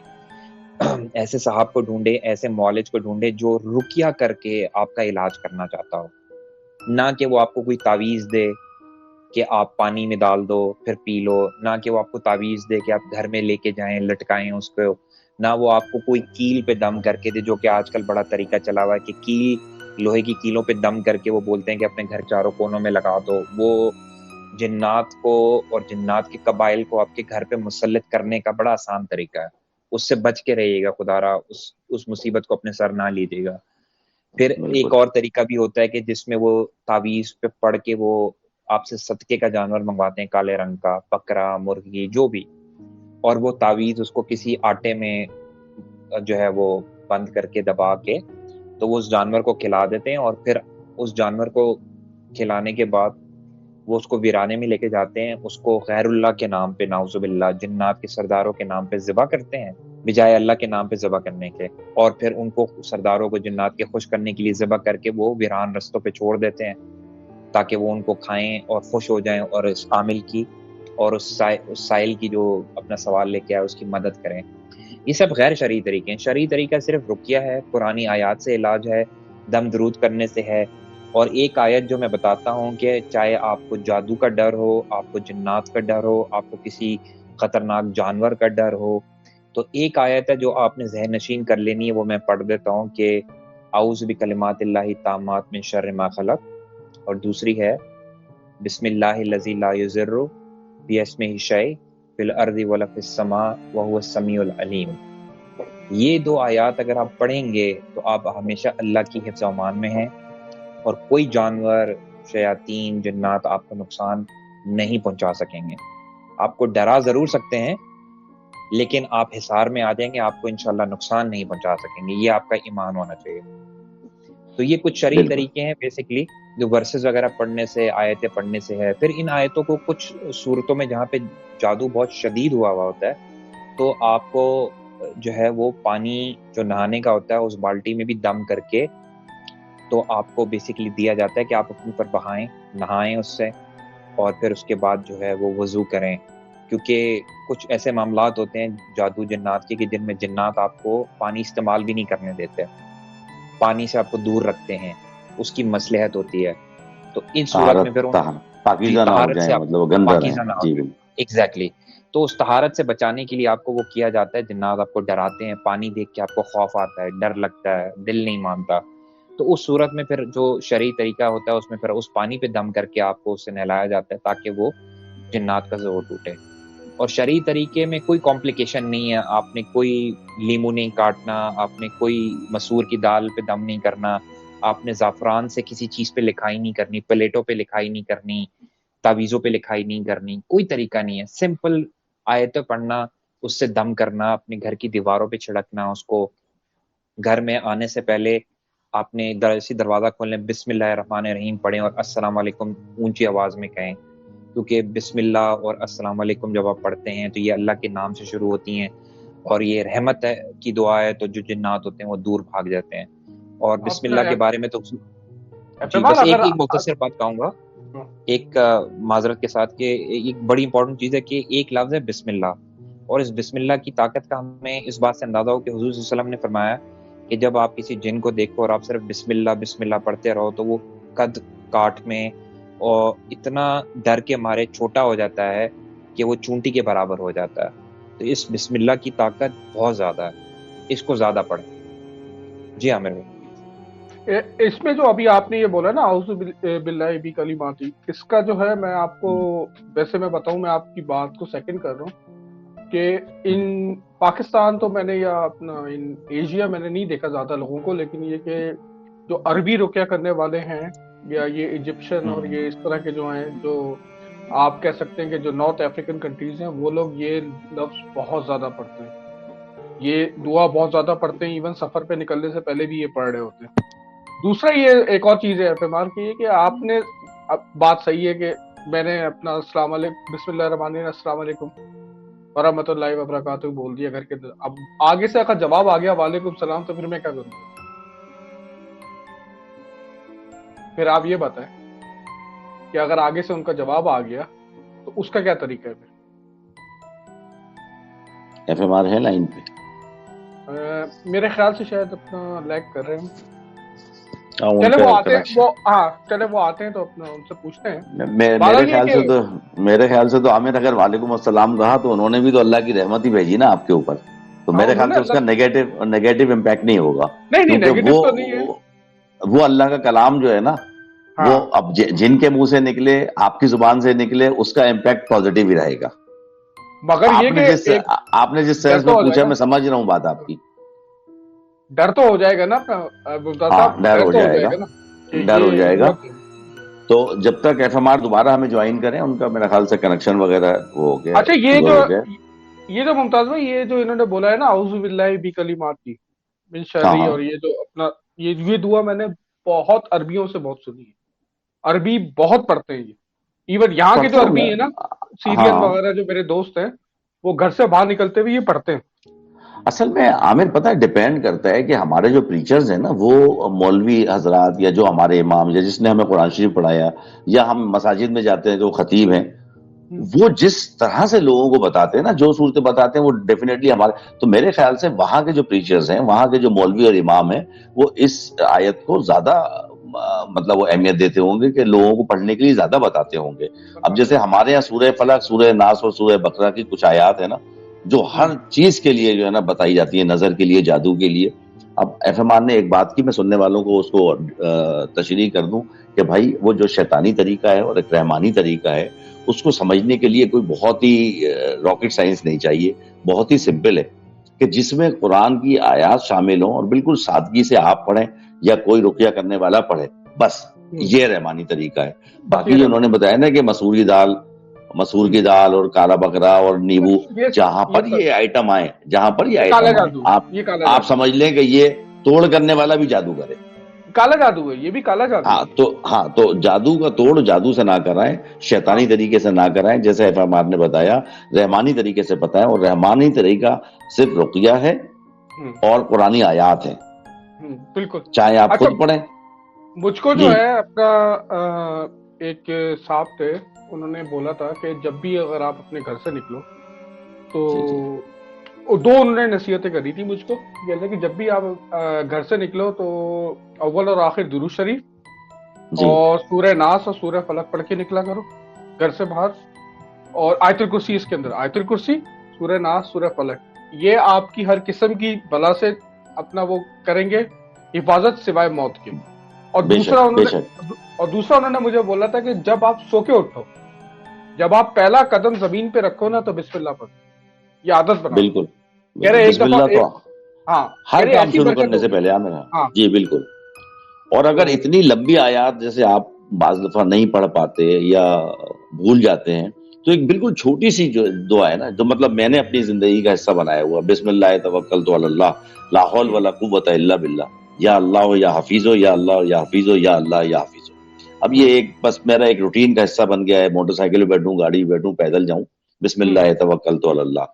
ایسے صاحب کو ڈھونڈے، ایسے معالج کو ڈھونڈے جو رقیہ کر کے آپ کا علاج کرنا چاہتا ہو، نہ کہ وہ آپ کو کوئی تعویذ دے کہ آپ پانی میں ڈال دو پھر پی لو، نہ کہ وہ آپ کو تعویذ دے کہ آپ گھر میں لے کے جائیں لٹکائیں اس کو، نہ وہ آپ کو کوئی کیل پہ دم کر کے دے، جو کہ آج کل بڑا طریقہ چلا ہوا ہے کہ کیل، لوہے کی کیلوں پہ دم کر کے وہ بولتے ہیں کہ اپنے گھر چاروں کونوں میں لگا دو۔ وہ جنات کو اور جنات کے قبائل کو آپ کے گھر پہ مسلط کرنے کا بڑا آسان طریقہ ہے، اس سے بچ کے رہیے گا، خدا را اس مصیبت کو اپنے سر نہ لیجیے گا۔ پھر ایک بالکل اور طریقہ بھی ہوتا ہے کہ جس میں وہ تعویذ پہ پڑھ کے وہ آپ سے صدقے کا جانور منگواتے ہیں، کالے رنگ کا، بکرا، مرغی، جو بھی، اور وہ تعویذ اس کو کسی آٹے میں جو ہے وہ بند کر کے دبا کے تو وہ اس جانور کو کھلا دیتے ہیں، اور پھر اس جانور کو کھلانے کے بعد وہ اس کو ویرانے میں لے کے جاتے ہیں، اس کو غیر اللہ کے نام پہ، نعوذ باللہ، جنات کے سرداروں کے نام پہ ذبح کرتے ہیں بجائے اللہ کے نام پہ ذبح کرنے کے، اور پھر ان کو سرداروں کو جنات کے خوش کرنے کے لیے ذبح کر کے وہ ویران رستوں پہ چھوڑ دیتے ہیں تاکہ وہ ان کو کھائیں اور خوش ہو جائیں اور اس عامل کی اور اس سائل کی جو اپنا سوال لے کے آئے اس کی مدد کریں۔ یہ سب غیر شرعی طریقے ہیں۔ شرعی طریقہ صرف رقیہ ہے، قرآنی آیات سے علاج ہے، دم درود کرنے سے ہے، اور ایک آیت جو میں بتاتا ہوں کہ چاہے آپ کو جادو کا ڈر ہو، آپ کو جنات کا ڈر ہو، آپ کو کسی خطرناک جانور کا ڈر ہو، تو ایک آیت ہے جو آپ نے ذہن نشین کر لینی ہے، وہ میں پڑھ دیتا ہوں کہ اعوذ بکلمات اللہ تامات من شر ما خلق, اور دوسری ہے بسم اللہ الذی لا یضر باسمہ شیء فی الارض ولا فی السماء وہو السمیع العلیم. یہ 2 آیات اگر آپ پڑھیں گے تو آپ ہمیشہ اللہ کی حفظ و امان میں ہیں, اور کوئی جانور, شیاطین, جنات آپ کو نقصان نہیں پہنچا سکیں گے. آپ کو ڈرا ضرور سکتے ہیں لیکن آپ حصار میں آ جائیں گے, آپ کو انشاءاللہ نقصان نہیں پہنچا سکیں گے. یہ آپ کا ایمان ہونا چاہیے. تو یہ کچھ شرعی بالکل. طریقے ہیں بیسیکلی جو ورسز وغیرہ پڑھنے سے, آیتیں پڑھنے سے ہے. پھر ان آیتوں کو کچھ صورتوں میں جہاں پہ جادو بہت شدید ہوا ہوتا ہے تو آپ کو جو ہے وہ پانی جو نہانے کا ہوتا ہے اس بالٹی میں بھی دم کر کے تو آپ کو بیسیکلی دیا جاتا ہے کہ آپ اپنے اوپر بہائیں, نہائیں اس سے, اور پھر اس کے بعد جو ہے وہ وضو کریں. کیونکہ کچھ ایسے معاملات ہوتے ہیں جادو جنات کے کہ جن میں جنات آپ کو پانی استعمال بھی نہیں کرنے دیتے, پانی سے آپ کو دور رکھتے ہیں, اس کی مصلحت ہوتی ہے. تو ان صورت میں پھر پاکیزہ نہ ہو جائیں, مطلب وہ گندہ رہیں. پاکیزہ نہ ہو جی جائیں. بالکل. ایگزیکٹلی. تو اس طہارت سے بچانے کے لیے آپ کو وہ کیا جاتا ہے. جنات آپ کو ڈراتے ہیں, پانی دیکھ کے آپ کو خوف آتا ہے, ڈر لگتا ہے, دل نہیں مانتا. تو اس صورت میں پھر جو شرعی طریقہ ہوتا ہے اس میں پھر اس پانی پہ دم کر کے آپ کو اس سے نہلایا جاتا ہے تاکہ وہ جنات کا زور ٹوٹے. اور شرعی طریقے میں کوئی کمپلیکیشن نہیں ہے. آپ نے کوئی لیمو نہیں کاٹنا, آپ نے کوئی مسور کی دال پہ دم نہیں کرنا, آپ نے زعفران سے کسی چیز پہ لکھائی نہیں کرنی, پلیٹوں پہ لکھائی نہیں کرنی, تعویذوں پہ لکھائی نہیں کرنی. کوئی طریقہ نہیں ہے. سمپل آیتیں پڑھنا, اس سے دم کرنا, اپنے گھر کی دیواروں پہ چھڑکنا اس کو. گھر میں آنے سے پہلے آپ نے دروازہ کھولنے بسم اللہ الرحمن الرحیم پڑھیں اور السلام علیکم اونچی آواز میں کہیں, کیونکہ بسم اللہ اور السلام علیکم جب آپ پڑھتے ہیں تو یہ اللہ کے نام سے شروع ہوتی ہیں اور یہ رحمت کی دعا ہے, تو جو جنات ہوتے ہیں وہ دور بھاگ جاتے ہیں. اور بسم اللہ کے بارے میں تو بس ایک مختصر بات کہوں گا ایک معذرت کے ساتھ کہ ایک بڑی امپورٹنٹ چیز ہے کہ ایک لفظ ہے بسم اللہ, اور اس بسم اللہ کی طاقت کا ہمیں اس بات سے اندازہ ہو کہ حضور صلی اللہ علیہ وسلم نے فرمایا کہ جب آپ کسی جن کو دیکھو اور آپ صرف بسم اللہ پڑھتے رہو تو وہ قد کاٹ میں اور اتنا ڈر کے مارے چھوٹا ہو جاتا ہے کہ وہ چونٹی کے برابر ہو جاتا ہے. تو اس بسم اللہ کی طاقت بہت زیادہ ہے, اس کو زیادہ پڑھیں. جی عامر بھائی, اس میں جو ابھی آپ نے یہ بولا نا اعوذ باللہ بکلمات، اس کا جو ہے میں آپ کو ویسے میں بتاؤں، میں آپ کی بات کو سیکنڈ کر رہا ہوں کہ ان پاکستان تو میں نے یا اپنا ان ایشیا میں نے نہیں دیکھا زیادہ لوگوں کو، لیکن یہ کہ جو عربی رقیہ کرنے والے ہیں یا یہ ایجپشن اور یہ اس طرح کے جو ہیں، جو آپ کہہ سکتے ہیں کہ جو نارتھ افریقن کنٹریز ہیں، وہ لوگ یہ لفظ بہت زیادہ پڑھتے ہیں، یہ دعا بہت زیادہ پڑھتے ہیں، ایون سفر پہ نکلنے سے پہلے بھی یہ پڑھ رہے ہوتے ہیں. دوسرا یہ ایک اور چیز ہے پیمان کی ہے کہ آپ نے بات صحیح ہے کہ میں نے اپنا السلام علیکم بسم اللہ الرحمن الرحیم السلام علیکم ورحمۃ اللہ وبرکاتہ بول دیا گھر کے، اب آگے سے اگر جواب آ گیا وعلیکم السلام تو پھر میں کیا کروں؟ پھر آپ یہ بتائیں کہ اگر آگے سے ان کا جواب آ گیا تو اس کا کیا طریقہ ہے؟ پھر ایف ایم آر ہے لائن پہ؟ میرے خیال سے شاید اپنا لیگ کر رہے ہیں. چلے وہ آتے ہیں تو اپنا ان سے پوچھتے ہیں. میرے خیال سے تو عامر اگر وعلیکم السلام کہا تو انہوں نے بھی تو اللہ کی رحمت ہی بھیجی نا آپ کے اوپر، تو میرے خیال سے اس کا نیگیٹو امپیکٹ نہیں ہوگا، کیونکہ وہ اللہ کا کلام جو ہے نا وہ اب جن کے منہ سے نکلے آپ کی زبان سے نکلے اس کا امپیکٹ پازیٹیو ہی رہے گا. مگر یہ کہ آپ نے جس سینس میں پوچھا میں سمجھ رہا ہوں بات آپ کی. ڈر تو ہو جائے گا نا، ڈر ہو جائے گا. تو جب تک ایف ایم آر دوبارہ ہمیں جوائن کریں، ان کا میرا خیال سے کنیکشن وغیرہ وہ ہو گیا. اچھا یہ جو ممتاز بھائی یہ جو انہوں نے بولا ہے نا اعوذ باللہ بکلمات کی من شر، اور یہ جو اپنا یہ دعا میں نے بہت عربیوں سے بہت سنی ہے، عربی بہت پڑھتے ہیں یہ، ایون یہاں کے جو عربی ہے نا سیرین وغیرہ جو میرے دوست ہیں وہ گھر سے باہر نکلتے ہوئے یہ پڑھتے ہیں. اصل میں عامر پتہ ہے ڈیپینڈ کرتا ہے کہ ہمارے جو پریچرز ہیں نا وہ مولوی حضرات یا جو ہمارے امام یا جس نے ہمیں قرآن شریف پڑھایا یا ہم مساجد میں جاتے ہیں جو خطیب ہیں، وہ جس طرح سے لوگوں کو بتاتے ہیں نا، جو صورتیں بتاتے ہیں وہ ڈیفینیٹلی ہمارے، تو میرے خیال سے وہاں کے جو پریچرز ہیں، وہاں کے جو مولوی اور امام ہیں، وہ اس آیت کو زیادہ مطلب وہ اہمیت دیتے ہوں گے کہ لوگوں کو پڑھنے کے لیے زیادہ بتاتے ہوں گے. اب جیسے ہمارے یہاں سورہ فلق، سورہ ناس اور سورہ بقرہ کی کچھ آیات ہیں نا جو ہر چیز کے لیے جو ہے نا بتائی جاتی ہے، نظر کے لیے، جادو کے لیے. اب ایف ایم آر نے ایک بات کی، میں سننے والوں کو اس کو تشریح کر دوں کہ بھائی وہ جو شیطانی طریقہ ہے اور ایک رحمانی طریقہ ہے، اس کو سمجھنے کے لیے کوئی بہت ہی راکٹ سائنس نہیں چاہیے، بہت ہی سمپل ہے کہ جس میں قرآن کی آیات شامل ہوں اور بالکل سادگی سے آپ پڑھیں یا کوئی رقیہ کرنے والا پڑھے، بس یہ رحمانی طریقہ ہے. باقی جو انہوں نے بتایا نا کہ مسور کی دال اور کالا بکرا اور نیبو، جہاں پر یہ آئٹم آئے آپ سمجھ لیں کہ یہ توڑ کرنے والا بھی جادوگر ہے، کالا جادو ہے، یہ بھی کالا جادو ہے. تو جادو کا توڑ جادو سے نہ کرائیں، شیطانی طریقے سے نہ کرائیں، جیسے ایف ایم آر نے بتایا رحمانی طریقے سے بتائیں، اور رحمانی طریقہ صرف رقیہ ہے اور قرآنی آیات ہیں، بالکل، چاہے آپ خود پڑھیں. مجھ کو جو ہے اپنا ایک صاحب تھے، انہوں نے بولا تھا کہ جب بھی اگر آپ اپنے گھر سے نکلو تو دو انہوں نے نصیحتیں کری تھی مجھ کو، جیسے کہ جب بھی آپ گھر سے نکلو تو اول اور آخر درود شریف اور سورہ ناس اور سورہ فلق پڑھ کے نکلا کرو گھر سے باہر، اور آیت الکرسی اس کے اندر، آیت الکرسی، سورہ ناس، سورہ فلق، یہ آپ کی ہر قسم کی بلا سے اپنا وہ کریں گے حفاظت سوائے موت کے. اور دوسرا انہوں نے مجھے بولا تھا کہ جب آپ سو کے اٹھو، جب آپ پہلا قدم زمین پہ رکھو نا تو بسم اللہ پڑھو، یہ عادت بنا. بالکل، کہہ رہے ایک بسم اللہ تو ہر کام ایسی شروع کرنے سے پہلے میرا. جی بالکل. اور اگر اتنی لمبی آیات جیسے آپ بعض دفعہ نہیں پڑھ پاتے یا بھول جاتے ہیں، تو ایک بالکل چھوٹی سی جو دعا ہے نا، جو مطلب میں نے اپنی زندگی کا حصہ بنایا ہوا، بسم اللہ توکلت علی اللہ لا حول ولا قوت الا باللہ، یا اللہ یا حفیظ ہو، یا اللہ یا حفیظ ہو، یا اللہ یا حفیظ ہو. اب یہ ایک بس میرا ایک روٹین کا حصہ بن گیا ہے، موٹر سائیکل پہ بیٹھوں، گاڑی پہ بیٹھوں، پیدل جاؤں، بسم اللہ توکلت علی اللہ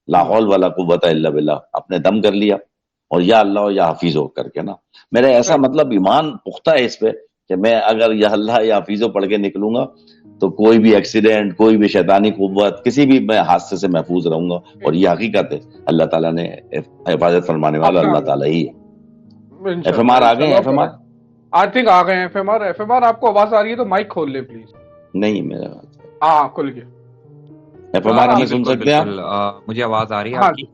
لا حول ولا قوت الا باللہ، اپنے دم کر لیا، اور یا اللہ یا حفیظ ہو کر کے نا. میرا ایسا مطلب ایمان پختہ ہے اس پہ کہ میں اگر یا اللہ یا حفیظ ہو پڑھ کے نکلوں گا تو کوئی بھی ایکسیڈنٹ، کوئی بھی شیطانی قوت، کسی بھی میں حادثے سے محفوظ رہوں گا. اور یہ حقیقت ہے، اللہ تعالیٰ نے حفاظت فرمانے والا اللہ تعالیٰ ہی ہے. ایف ایم آر آ گئے ہیں؟ F M R I think آ گئے ہیں. ایف ایم آر آپ کو آواز آ رہی ہے تو مائک کھول لیں پلیز. نہیں میرا ہاں کھل گیا. ایف ایم آر ہمیں سن سکتے ہیں آپ؟ مجھے آواز آ رہی ہے آپ کی.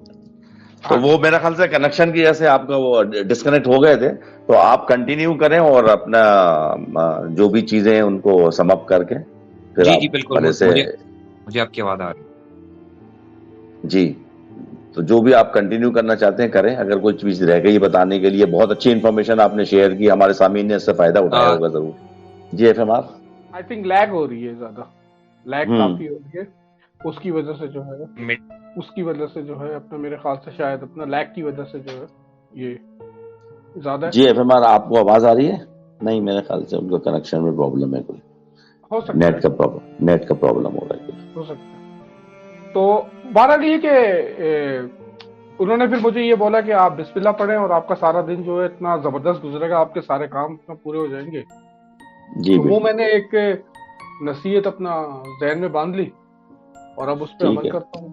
تو وہ میرا خیال سے کنیکشن کی وجہ سے آپ کا وہ ڈسکنیکٹ ہو گئے تھے، تو آپ کنٹینیو کریں اور اپنا جو بھی چیزیں ہیں ان کو سم اپ کر کے پھر جی بالکل، مجھے آپ کی آواز آ رہی ہے. جی تو جو بھی آپ کنٹینیو کرنا چاہتے ہیں کریں. اگر کوئی چیز رہ گئی بتانے کے لیے، بہت اچھی انفارمیشن آپ نے شیئر کی، ہمارے سامعین نے اس سے فائدہ اٹھایا ہوگا ضرور. جی F M R I think league ہو رہی ہے، زیادہ لیگ کافی ہو رہی ہے، اس کی وجہ سے جو ہے اپنا میرے خیال سے شاید اپنا لیگ کی وجہ سے جو ہے یہ زیادہ ہے. جی ایف ایم آر آپ کو آواز آ رہی ہے؟ نہیں میرے خیال سے ان کا کنیکشن میں پرابلم ہے، کوئی ہو سکتا ہے نیٹ کا پرابلم ہو رہا ہے، ہو سکتا ہے. تو بہرحال یہ کہ انہوں نے پھر مجھے یہ بولا کہ آپ بسم اللہ پڑھیں اور آپ کا سارا دن جو ہے اتنا زبردست گزرے گا، آپ کے سارے کام پورے ہو جائیں گے. جی وہ میں نے ایک نصیحت اپنا ذہن میں باندھ لی اور اب اس پہ عمل کرتا ہوں.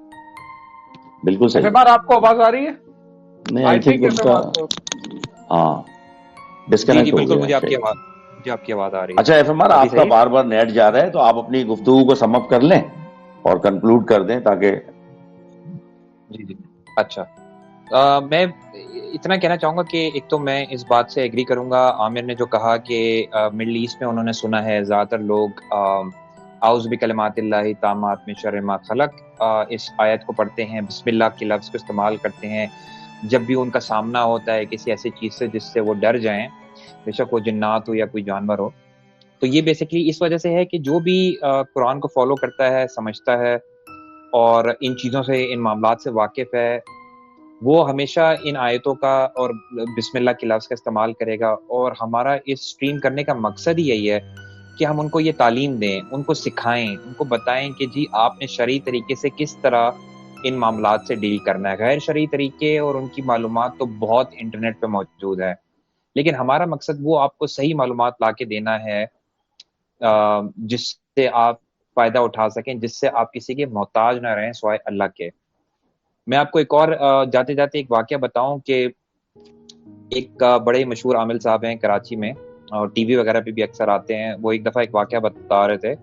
بالکل صحیح. بار آپ کو آواز آ رہی ہے؟ نہیں آئی تھنک اس کا ہاں ڈسکنیکٹ ہو گیا. مجھے آپ کی آواز آ رہی ہے. اچھا ایف ایم آر آپ کا بار بار نیٹ جا رہا ہے، تو آپ اپنی گفتگو کو سم اپ کر لیں اور کنکلوڈ کر دیں تاکہ. جی اچھا، میں اتنا کہنا چاہوں گا کہ ایک تو میں اس بات سے ایگری کروں گا عامر نے جو کہا کہ مڈل ایسٹ میں انہوں نے سنا ہے زیادہ تر لوگ اعوذ بکلمات اللہ التامات من شر ما خلق اس آیت کو پڑھتے ہیں، بسم اللہ کے لفظ کو استعمال کرتے ہیں جب بھی ان کا سامنا ہوتا ہے کسی ایسی چیز سے جس سے وہ ڈر جائیں، بے شک وہ جنات ہو یا کوئی جانور ہو. تو یہ بیسکلی اس وجہ سے ہے کہ جو بھی قرآن کو فالو کرتا ہے، سمجھتا ہے اور ان چیزوں سے، ان معاملات سے واقف ہے، وہ ہمیشہ ان آیتوں کا اور بسم اللہ کے لفظ کا استعمال کرے گا. اور ہمارا اس اسٹریم کرنے کا مقصد ہی یہی ہے کہ ہم ان کو یہ تعلیم دیں، ان کو سکھائیں، ان کو بتائیں کہ جی آپ نے شرعی طریقے سے کس طرح ان معاملات سے ڈیل کرنا ہے. غیر شرعی طریقے اور ان کی معلومات تو بہت انٹرنیٹ پہ موجود ہے، لیکن ہمارا مقصد وہ آپ کو صحیح معلومات لا کے دینا ہے جس سے آپ فائدہ اٹھا سکیں، جس سے آپ کسی کے محتاج نہ رہیں سوائے اللہ کے. میں آپ کو ایک اور جاتے جاتے ایک واقعہ بتاؤں کہ ایک بڑے مشہور عامل صاحب ہیں کراچی میں اور ٹی وی وغیرہ پہ بھی اکثر آتے ہیں. وہ ایک دفعہ ایک واقعہ بتا رہے تھے،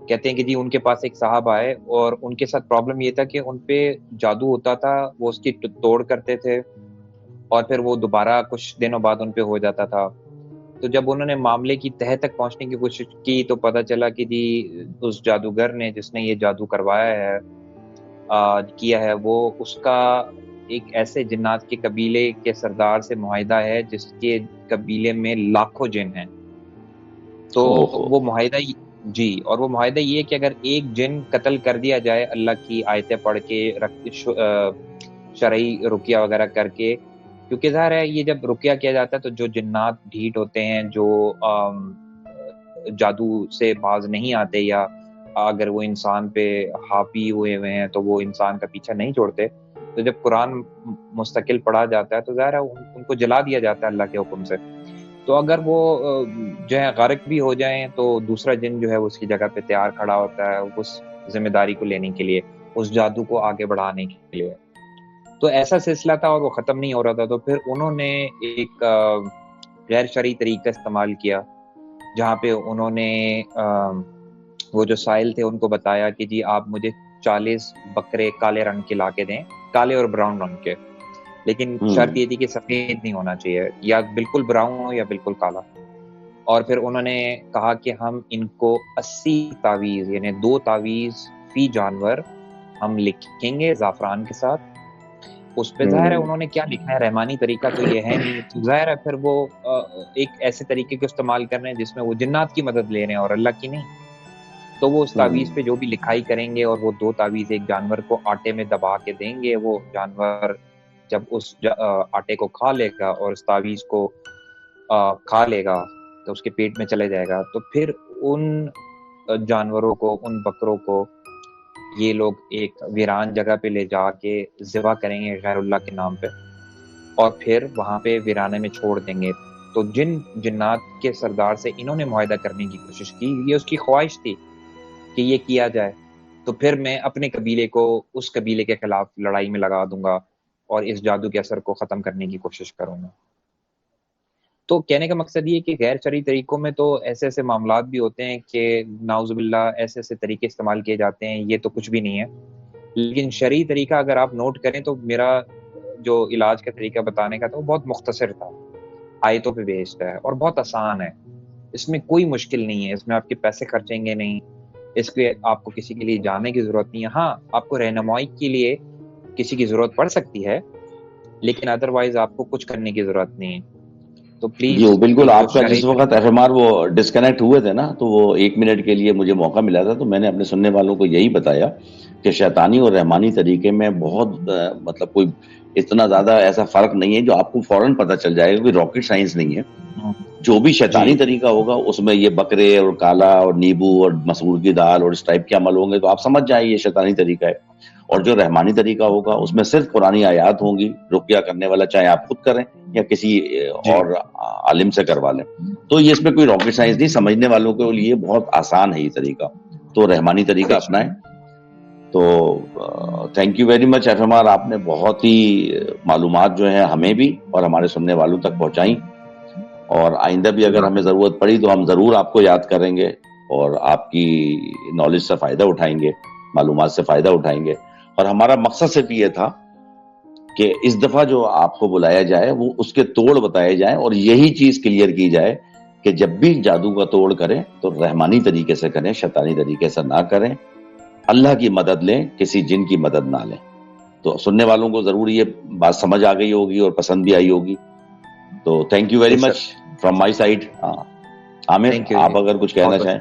کہتے ہیں کہ جی ان کے پاس ایک صاحب آئے اور ان کے ساتھ پرابلم یہ تھا کہ ان پہ جادو ہوتا تھا، وہ اس کی توڑ کرتے تھے اور پھر وہ دوبارہ کچھ دنوں بعد ان پہ ہو جاتا تھا. تو جب انہوں نے معاملے کی تہہ تک پہنچنے کی کوشش کی تو پتہ چلا کہ جی اس جادوگر نے جس نے یہ جادو کروایا ہے کیا ہے وہ اس کا ایک ایسے جنات کے قبیلے کے سردار سے معاہدہ ہے جس کے قبیلے میں لاکھوں جن ہیں. تو وہ معاہدہ جی، اور وہ معاہدہ یہ ہے کہ اگر ایک جن قتل کر دیا جائے اللہ کی آیتیں پڑھ کے شرعی رقیہ وغیرہ کر کے، کیونکہ ظاہر ہے یہ جب رقیہ کیا جاتا ہے تو جو جنات ڈھیٹ ہوتے ہیں، جو جادو سے باز نہیں آتے، یا اگر وہ انسان پہ حاوی ہوئے ہیں تو وہ انسان کا پیچھا نہیں چھوڑتے، تو جب قرآن مستقل پڑھا جاتا ہے تو ظاہر ہے ان کو جلا دیا جاتا ہے اللہ کے حکم سے. تو اگر وہ جو ہے غرق بھی ہو جائیں تو دوسرا جن جو ہے اس کی جگہ پہ تیار کھڑا ہوتا ہے اس ذمہ داری کو لینے کے لیے، اس جادو کو آگے بڑھانے کے لیے. تو ایسا سلسلہ تھا اور وہ ختم نہیں ہو رہا تھا. تو پھر انہوں نے ایک غیر شرعی طریقہ استعمال کیا جہاں پہ انہوں نے وہ جو سائل تھے ان کو بتایا کہ جی آپ مجھے 40 بکرے کالے رنگ کے لا کے دیں، کالے اور براؤن رنگ کے، لیکن شرط یہ تھی کہ سفید نہیں ہونا چاہیے، یا بالکل براؤن ہو یا بالکل کالا. اور پھر انہوں نے کہا کہ ہم ان کو 80 تعویذ یعنی 2 تعویذ فی جانور ہم لکھیں گے زعفران کے ساتھ. اس پہ ظاہر ہے انہوں نے کیا لکھنا ہے، رحمانی طریقہ تو یہ ہے نہیں، ظاہر ہے پھر وہ ایک ایسے طریقے کو استعمال کر رہے ہیں جس میں وہ جنات کی مدد لے رہے ہیں اور اللہ کی نہیں. تو وہ اس تعویذ پہ جو بھی لکھائی کریں گے اور وہ 2 تعویذ ایک جانور کو آٹے میں دبا کے دیں گے، وہ جانور جب اس آٹے کو کھا لے گا اور اس تعویذ کو کھا لے گا تو اس کے پیٹ میں چلے جائے گا، تو پھر ان جانوروں کو، ان بکروں کو یہ لوگ ایک ویران جگہ پہ لے جا کے ذبح کریں گے غیر اللہ کے نام پہ، اور پھر وہاں پہ ویرانے میں چھوڑ دیں گے. تو جن جنات کے سردار سے انہوں نے معاہدہ کرنے کی کوشش کی، یہ اس کی خواہش تھی کہ یہ کیا جائے، تو پھر میں اپنے قبیلے کو اس قبیلے کے خلاف لڑائی میں لگا دوں گا اور اس جادو کے اثر کو ختم کرنے کی کوشش کروں گا. تو کہنے کا مقصد یہ کہ غیر شرعی طریقوں میں تو ایسے ایسے معاملات بھی ہوتے ہیں کہ نعوذ باللہ ایسے ایسے طریقے استعمال کیے جاتے ہیں، یہ تو کچھ بھی نہیں ہے. لیکن شرعی طریقہ اگر آپ نوٹ کریں تو میرا جو علاج کا طریقہ بتانے کا تھا وہ بہت مختصر تھا، آیتوں پہ بیسڈ ہے اور بہت آسان ہے. اس میں کوئی مشکل نہیں ہے، اس میں آپ کے پیسے خرچیں گے نہیں، اس کے آپ کو کسی کے لیے جانے کی ضرورت نہیں ہے. ہاں آپ کو رہنمائی کے لیے کسی کی ضرورت پڑ سکتی ہے، لیکن ادروائز آپ کو کچھ کرنے کی ضرورت نہیں ہے. تو پلیز جی بالکل، آپ کا جس وقت ایف ایم آر وہ ڈسکنیکٹ ہوئے تھے نا، تو وہ 1 منٹ کے لیے مجھے موقع ملا تھا، تو میں نے اپنے سننے والوں کو یہی بتایا کہ شیطانی اور رحمانی طریقے میں بہت مطلب کوئی اتنا زیادہ ایسا فرق نہیں ہے جو آپ کو فوراً پتہ چل جائے گا، کوئی راکٹ سائنس نہیں ہے. جو بھی شیطانی طریقہ ہوگا اس میں یہ بکرے اور کالا اور نیبو اور مسور کی دال اور اس ٹائپ کے عمل ہوں گے تو آپ سمجھ جائیں یہ شیطانی طریقہ ہے. اور جو رحمانی طریقہ ہوگا اس میں صرف قرآنی آیات ہوں گی، رقیہ کرنے والا چاہے آپ خود کریں یا کسی اور عالم سے کروا لیں. تو یہ اس میں کوئی راکٹ سائنس نہیں، سمجھنے والوں کے لیے بہت آسان ہے یہ طریقہ. تو رحمانی طریقہ اپنائیں. تو thank you very much F M R, آپ نے بہت ہی معلومات جو ہیں ہمیں بھی اور ہمارے سننے والوں تک پہنچائیں، اور آئندہ بھی اگر ہمیں ضرورت پڑی تو ہم ضرور آپ کو یاد کریں گے اور آپ کی نالج سے فائدہ اٹھائیں گے، معلومات سے فائدہ اٹھائیں گے. اور ہمارا مقصد صرف یہ تھا کہ اس دفعہ جو آپ کو بلایا جائے وہ اس کے توڑ بتائے جائیں اور یہی چیز کلیئر کی جائے کہ جب بھی جادو کا توڑ کریں تو رحمانی طریقے سے کریں، شیطانی طریقے سے نہ کریں، اللہ کی مدد لیں، کسی جن کی مدد نہ لیں. تو سننے والوں کو ضرور یہ بات سمجھ آ گئی ہوگی اور پسند بھی آئی ہوگی. تو thank you very much from my side. Aamir آپ اگر کچھ کہنا چاہیں.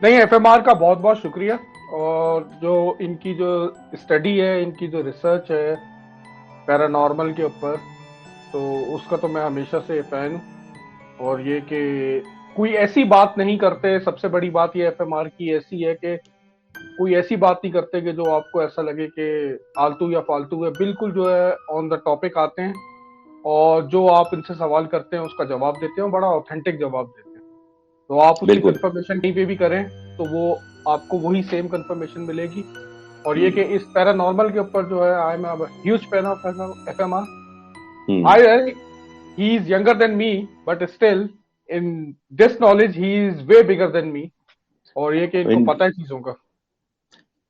نہیں، ایف ایم آر کا بہت بہت شکریہ، اور جو ان کی جو اسٹڈی ہے، ان کی جو ریسرچ ہے پیرانارمل کے اوپر، تو اس کا تو میں ہمیشہ سے فین ہوں. اور یہ کہ کوئی ایسی بات نہیں کرتے، سب سے بڑی بات یہ ایف ایم آر کی ایسی ہے کہ کوئی ایسی بات نہیں کرتے کہ جو آپ کو ایسا لگے کہ آلتو یا فالتو ہے. بالکل جو ہے آن دا ٹاپک آتے ہیں اور جو آپ ان سے سوال کرتے ہیں اس کا جواب دیتے ہیں، بڑا اوتھینٹک جواب دیتے ہیں. تو آپ اس کی کنفرمیشن کہیں پہ بھی کریں تو وہ آپ کو وہی سیم کنفرمیشن ملے گی. اور یہ کہ اس پیرانارمل کے اوپر جو ہے I'm a huge fan of F M R. He is younger than me, but still in this knowledge he is way bigger than me. اور یہ کہ ان کو پتہ ہے چیزوں کا.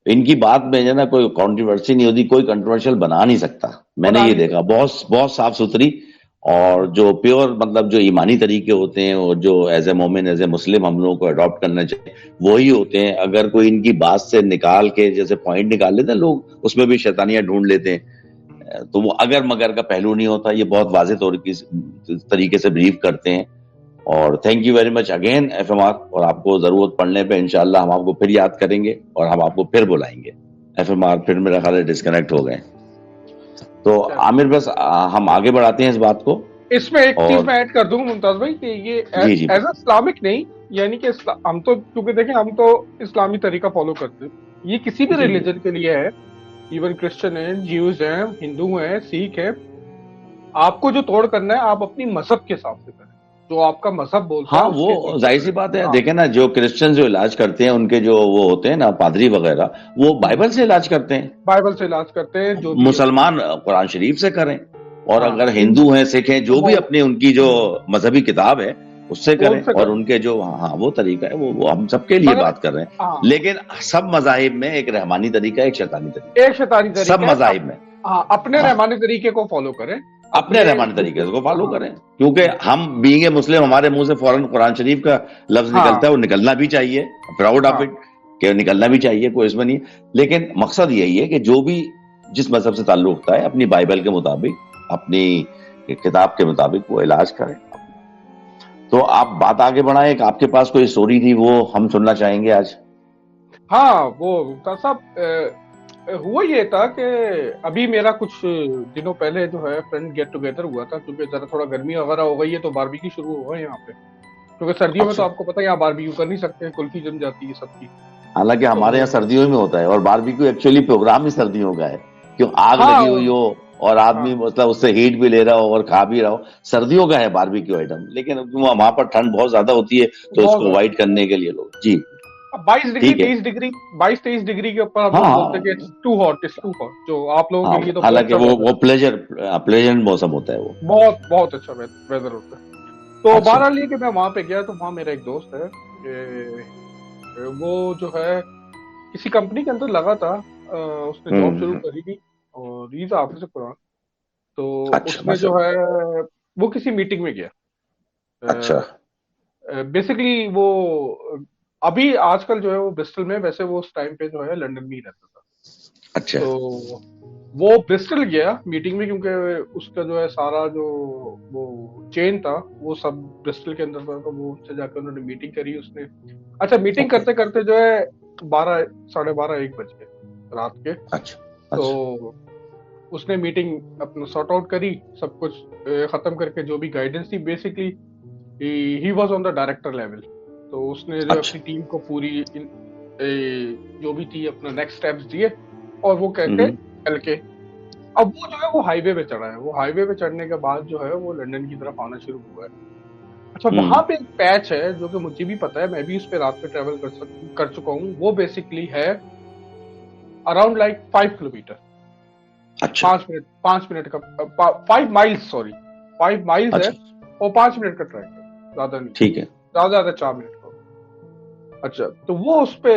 ان کی بات میں جو ہے نا کوئی کنٹروورسی نہیں ہوتی, کوئی کنٹروورشل بنا نہیں سکتا. میں نے یہ دیکھا بہت بہت صاف ستھری, اور جو پیور مطلب جو ایمانی طریقے ہوتے ہیں اور جو ایز اے مومن ایز اے مسلم ہم لوگوں کو اڈاپٹ کرنا چاہیے وہی ہوتے ہیں. اگر کوئی ان کی بات سے نکال کے جیسے پوائنٹ نکال لیتے ہیں لوگ, اس میں بھی شیطانیاں ڈھونڈ لیتے ہیں, تو وہ اگر مگر کا پہلو نہیں ہوتا. یہ بہت واضح طریقے سے بریف کرتے ہیں. اور thank you very much again F M R, اور آپ کو ضرورت پڑنے پہ انشاءاللہ ہم آپ کو پھر یاد کریں گے اور ہم آپ کو پھر بلائیں گے. ایف ایم آر پھر میرا خیال ہے ڈسکنیکٹ ہو گئے. تو عامر بس ہم آگے بڑھاتے ہیں اس بات کو. اس میں ایک چیز میں ایڈ کر دوں ممتاز بھائی کہ یہ ایز اے اسلامک نہیں, یعنی کہ ہم تو کیونکہ دیکھیں ہم تو اسلامی طریقہ فالو کرتے ہیں, یہ کسی بھی ریلیجن کے لیے ہے, ایون کرسچن ہیں, جیوز ہیں, ہندو ہیں, سکھ ہیں. آپ کو جو توڑ کرنا ہے آپ اپنی مذہب کے حساب سے کریں, جو آپ کا مذہب بولتا ہے. ہاں وہ ظاہر سی بات ہے. دیکھیں نا جو کرسچن جو علاج کرتے ہیں ان کے جو وہ ہوتے ہیں نا پادری وغیرہ, وہ بائبل سے علاج کرتے ہیں, بائبل سے علاج کرتے ہیں. جو مسلمان قرآن شریف سے کریں, اور اگر ہندو ہیں سکھ ہیں جو بھی اپنی ان کی جو مذہبی کتاب ہے اس سے کریں, اور ان کے جو ہاں وہ طریقہ ہے وہ ہم سب کے لیے بات کر رہے ہیں. لیکن سب مذاہب میں ایک رحمانی طریقہ ہے, ایک شیطانی طریقہ, سب مذاہب میں اپنے رحمانی طریقے کو فالو کریں, اپنے رحمانی طریقے کو فالو کریں. کیونکہ ہم بینگ اے مسلم ہمارے منہ سے فوراً قرآن شریف کا لفظ نکلتا ہے, وہ نکلنا بھی چاہیے, پراؤڈ آف اٹ کہ نکلنا بھی چاہیے, کوئی اس میں نہیں. لیکن مقصد یہی ہے کہ جو بھی جس مذہب سے تعلق رکھتا ہے اپنی بائبل کے مطابق, اپنی کتاب کے مطابق وہ علاج کریں. تو آپ بات آگے بڑھائیں, آپ کے پاس کوئی سٹوری تھی وہ ہم سننا چاہیں گے آج. ہاں وہ صاحب ہوا یہ تھا کہ ابھی میرا کچھ دنوں پہلے جو ہے فرینڈ گیٹ ٹوگیدر ہوا تھا, کیونکہ ذرا تھوڑا گرمی وغیرہ ہو گئی ہے تو باربیکیو شروع ہوا ہے یہاں پہ, کیونکہ سردیوں میں تو آپ کو پتہ ہے یہاں باربیکیو کر نہیں سکتے, کلفی جم جاتی ہے سب کی. حالانکہ ہمارے یہاں سردیوں میں ہوتا ہے, اور باربیکیو ایکچولی پروگرام ہی سردیوں کا ہے, کیوں آگ لگی ہوئی ہو اور آدمی مطلب اس سے ہیٹ بھی لے رہا ہو اور کھا بھی رہا ہو. سردیوں کا ہے باربیکیو آئٹم, لیکن وہاں پر ٹھنڈ بہت زیادہ ہوتی ہے تو اس کو اوائڈ کرنے کے لیے لوگ 22 ڈگری کے اوپر ہم لوگ بولتے ہیں کہ ٹو ہاٹ, جو آپ لوگوں کے لیے تو حالانکہ وہ پلیجنٹ موسم ہوتا ہے, وہ بہت اچھا ویدر ہوتا ہے. تو بہرحال یہ کہ میں وہاں پہ گیا تو وہاں میرا ایک دوست ہے, وہ جو ہے کسی کمپنی کے اندر لگا تھا, اس نے جاب شروع کری تھی اور ریز آفس سے قرآن. تو اس میں جو ہے وہ کسی میٹنگ میں گیا. بیسیکلی وہ ابھی آج کل جو ہے وہ برسٹل میں, ویسے وہ اس ٹائم پہ جو ہے لنڈن میں ہی رہتا تھا. تو وہ برسٹل گیا میٹنگ میں, کیونکہ اس کا جو ہے سارا جو وہ چین تھا وہ سب برسٹل کے اندر تھا, تو وہ سے جا کے انہوں نے میٹنگ کری. اس نے اچھا میٹنگ کرتے کرتے جو ہے 12:30-1 بج گئے رات کے. تو اس نے میٹنگ اپنا سارٹ آؤٹ کری, سب کچھ ختم کر کے جو بھی گائیڈنس تھی, basically he was on the director level. تو اس نے جو اپنی ٹیم کو پوری جو بھی تھی اپنا نیکسٹ سٹیپس دیے, اور وہ کہہ کے چل کے اب وہ جو ہے وہ ہائی وے پہ چڑھا ہے. وہ ہائی وے پہ چڑھنے کے بعد جو ہے وہ لنڈن کی طرف آنا شروع ہوا ہے. اچھا وہاں پہ ایک پیچ ہے جو کہ مجھے بھی پتا ہے, میں بھی اس پہ رات پہ ٹریول کر چکا ہوں. وہ بیسکلی ہے اراؤنڈ لائک 5 کلومیٹر, 5 منٹ کا 5 مائلز ہے, اور 5 منٹ کا ٹریک ہے, زیادہ نہیں. ٹھیک ہے, زیادہ 4 منٹ کا. اچھا تو وہ اس پہ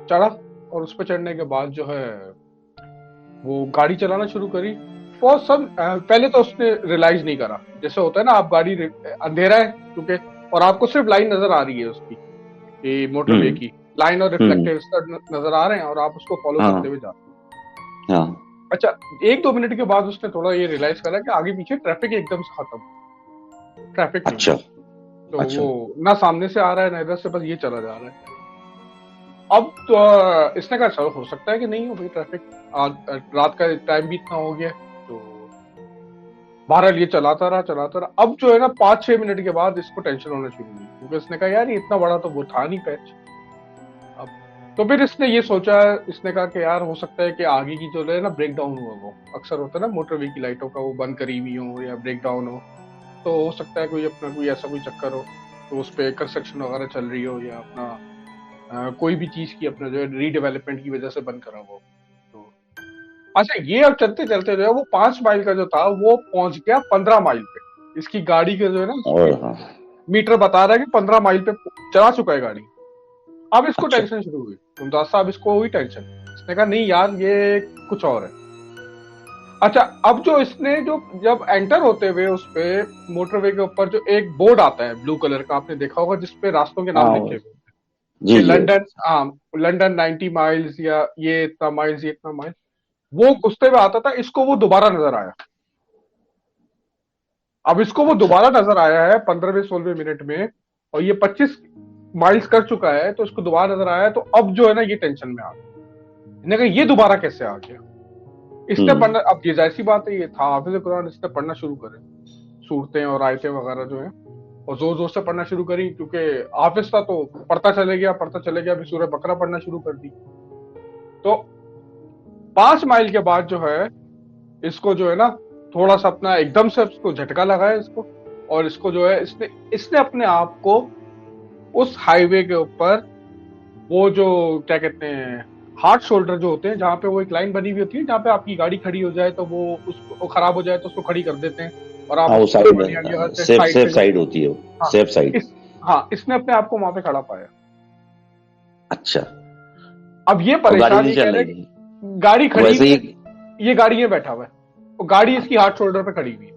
چڑھا, اور اس پہ چڑھنے کے بعد جو ہے وہ گاڑی چلانا شروع کری. اور سب پہلے تو اس نے ریلائز نہیں کرا, جیسے ہوتا ہے نا آپ گاڑی اندھیرا ہے کیونکہ, اور آپ کو صرف لائن نظر آ رہی ہے اس کی موٹر وے کی لائن, اور ریفلیکٹرز نظر آ رہے ہیں, اور آپ اس کو فالو کرتے ہوئے جاتے ہیں. اچھا 1-2 منٹ کے بعد اس نے تھوڑا یہ ریلائز کرا کہ آگے پیچھے ٹریفک ایک دم سے ختم, ٹریفک نہیں. تو وہ نہ سامنے سے آ رہا ہے نہ ادھر سے, بس یہ چلا جا رہا ہے. اب تو اس نے کہا چلو ہو سکتا ہے کہ نہیں ہو بھائی ٹریفک, رات کا ٹائم بھی اتنا ہو گیا. تو بہرحال یہ چلاتا رہا. اب جو ہے نا 5-6 منٹ کے بعد اس کو ٹینشن ہونا شروع ہوئی, کیونکہ اس نے کہا یار یہ اتنا بڑا تو وہ تھا نہیں پیچ. اب تو پھر اس نے یہ سوچا, اس نے کہا کہ یار ہو سکتا ہے کہ آگے کی جو ہے نا بریک ڈاؤن ہوا, وہ اکثر ہوتا ہے نا موٹر وے کی لائٹوں کا وہ بند کری ہوئی ہو یا بریک ڈاؤن ہو, تو ہو سکتا ہے کوئی اپنا کوئی ایسا کوئی چکر ہو, تو اس پہ کنسٹرکشن وغیرہ چل رہی ہو, یا اپنا کوئی بھی چیز کی اپنا جو ہے ری ڈیولپمنٹ کی وجہ سے بند کرا ہوا. تو اچھا یہ اب چلتے چلتے جو ہے وہ 5 مائل کا جو تھا وہ پہنچ گیا 15 مائل پہ. اس کی گاڑی کا جو ہے نا میٹر بتا رہا ہے کہ 15 مائل پہ چلا چکا ہے گاڑی. اب اس کو ٹینشن شروع ہوئی, ممتاز صاحب اس کو ہوئی ٹینشن. اس نے کہا نہیں یار یہ کچھ اور ہے. اچھا اب جو اس نے جو جب انٹر ہوتے ہوئے اس پہ موٹر وے کے اوپر جو ایک بورڈ آتا ہے بلو کلر کا, آپ نے دیکھا ہوگا, جس پہ راستوں کے نام لکھے ہوئے جی کہ جی لنڈن 90 مائلز یا یہ اتنا مائلز یہ اتنا مائل, وہ گھستے ہوئے آتا تھا. اس کو وہ دوبارہ نظر آیا. اب اس کو وہ دوبارہ نظر آیا ہے 15-16 منٹ میں, اور یہ 25 مائلز کر چکا ہے, تو اس کو دوبارہ نظر آیا. تو اب جو ہے نا یہ ٹینشن میں آ گیا, کہ یہ دوبارہ کیسے آ گیا. اس نے پڑھنا, اب یہ ظاہر سی بات ہے, یہ تھا حافظ قرآن, اس نے پڑھنا شروع کرے صورتیں اور آیتیں وغیرہ جو ہیں, اور زور زور سے پڑھنا شروع کری, کیونکہ حافظ تھا تو پڑھتا چلے گیا. ابھی سورہ بقرہ پڑھنا شروع کر دی. تو 5 مائل کے بعد جو ہے اس کو جو ہے نا تھوڑا سا اپنا ایک دم سے اس کو جھٹکا لگا ہے اس کو, اور اس کو جو ہے اس نے اپنے آپ کو اس ہائی وے کے اوپر وہ جو کیا کہتے ہیں ہارڈ شولڈر جو ہوتے ہیں, جہاں پہ وہ ایک لائن بنی ہوئی ہوتی ہے, جہاں پہ آپ کی گاڑی کھڑی ہو جائے تو وہ اس کو خراب ہو جائے تو اس کو کھڑی کر دیتے ہیں, اور آپ سیف سائیڈ ہوتی ہے, سیف سائیڈ. ہاں, اس نے اپنے آپ کو وہاں پہ کھڑا پایا. اچھا, اب یہ پریشان یہ کہہ رہے کہ گاڑی کھڑی ہوئی, یہ گاڑی میں بیٹھا ہوا ہے, گاڑی اس کی ہارڈ شولڈر پہ کھڑی ہوئی ہے.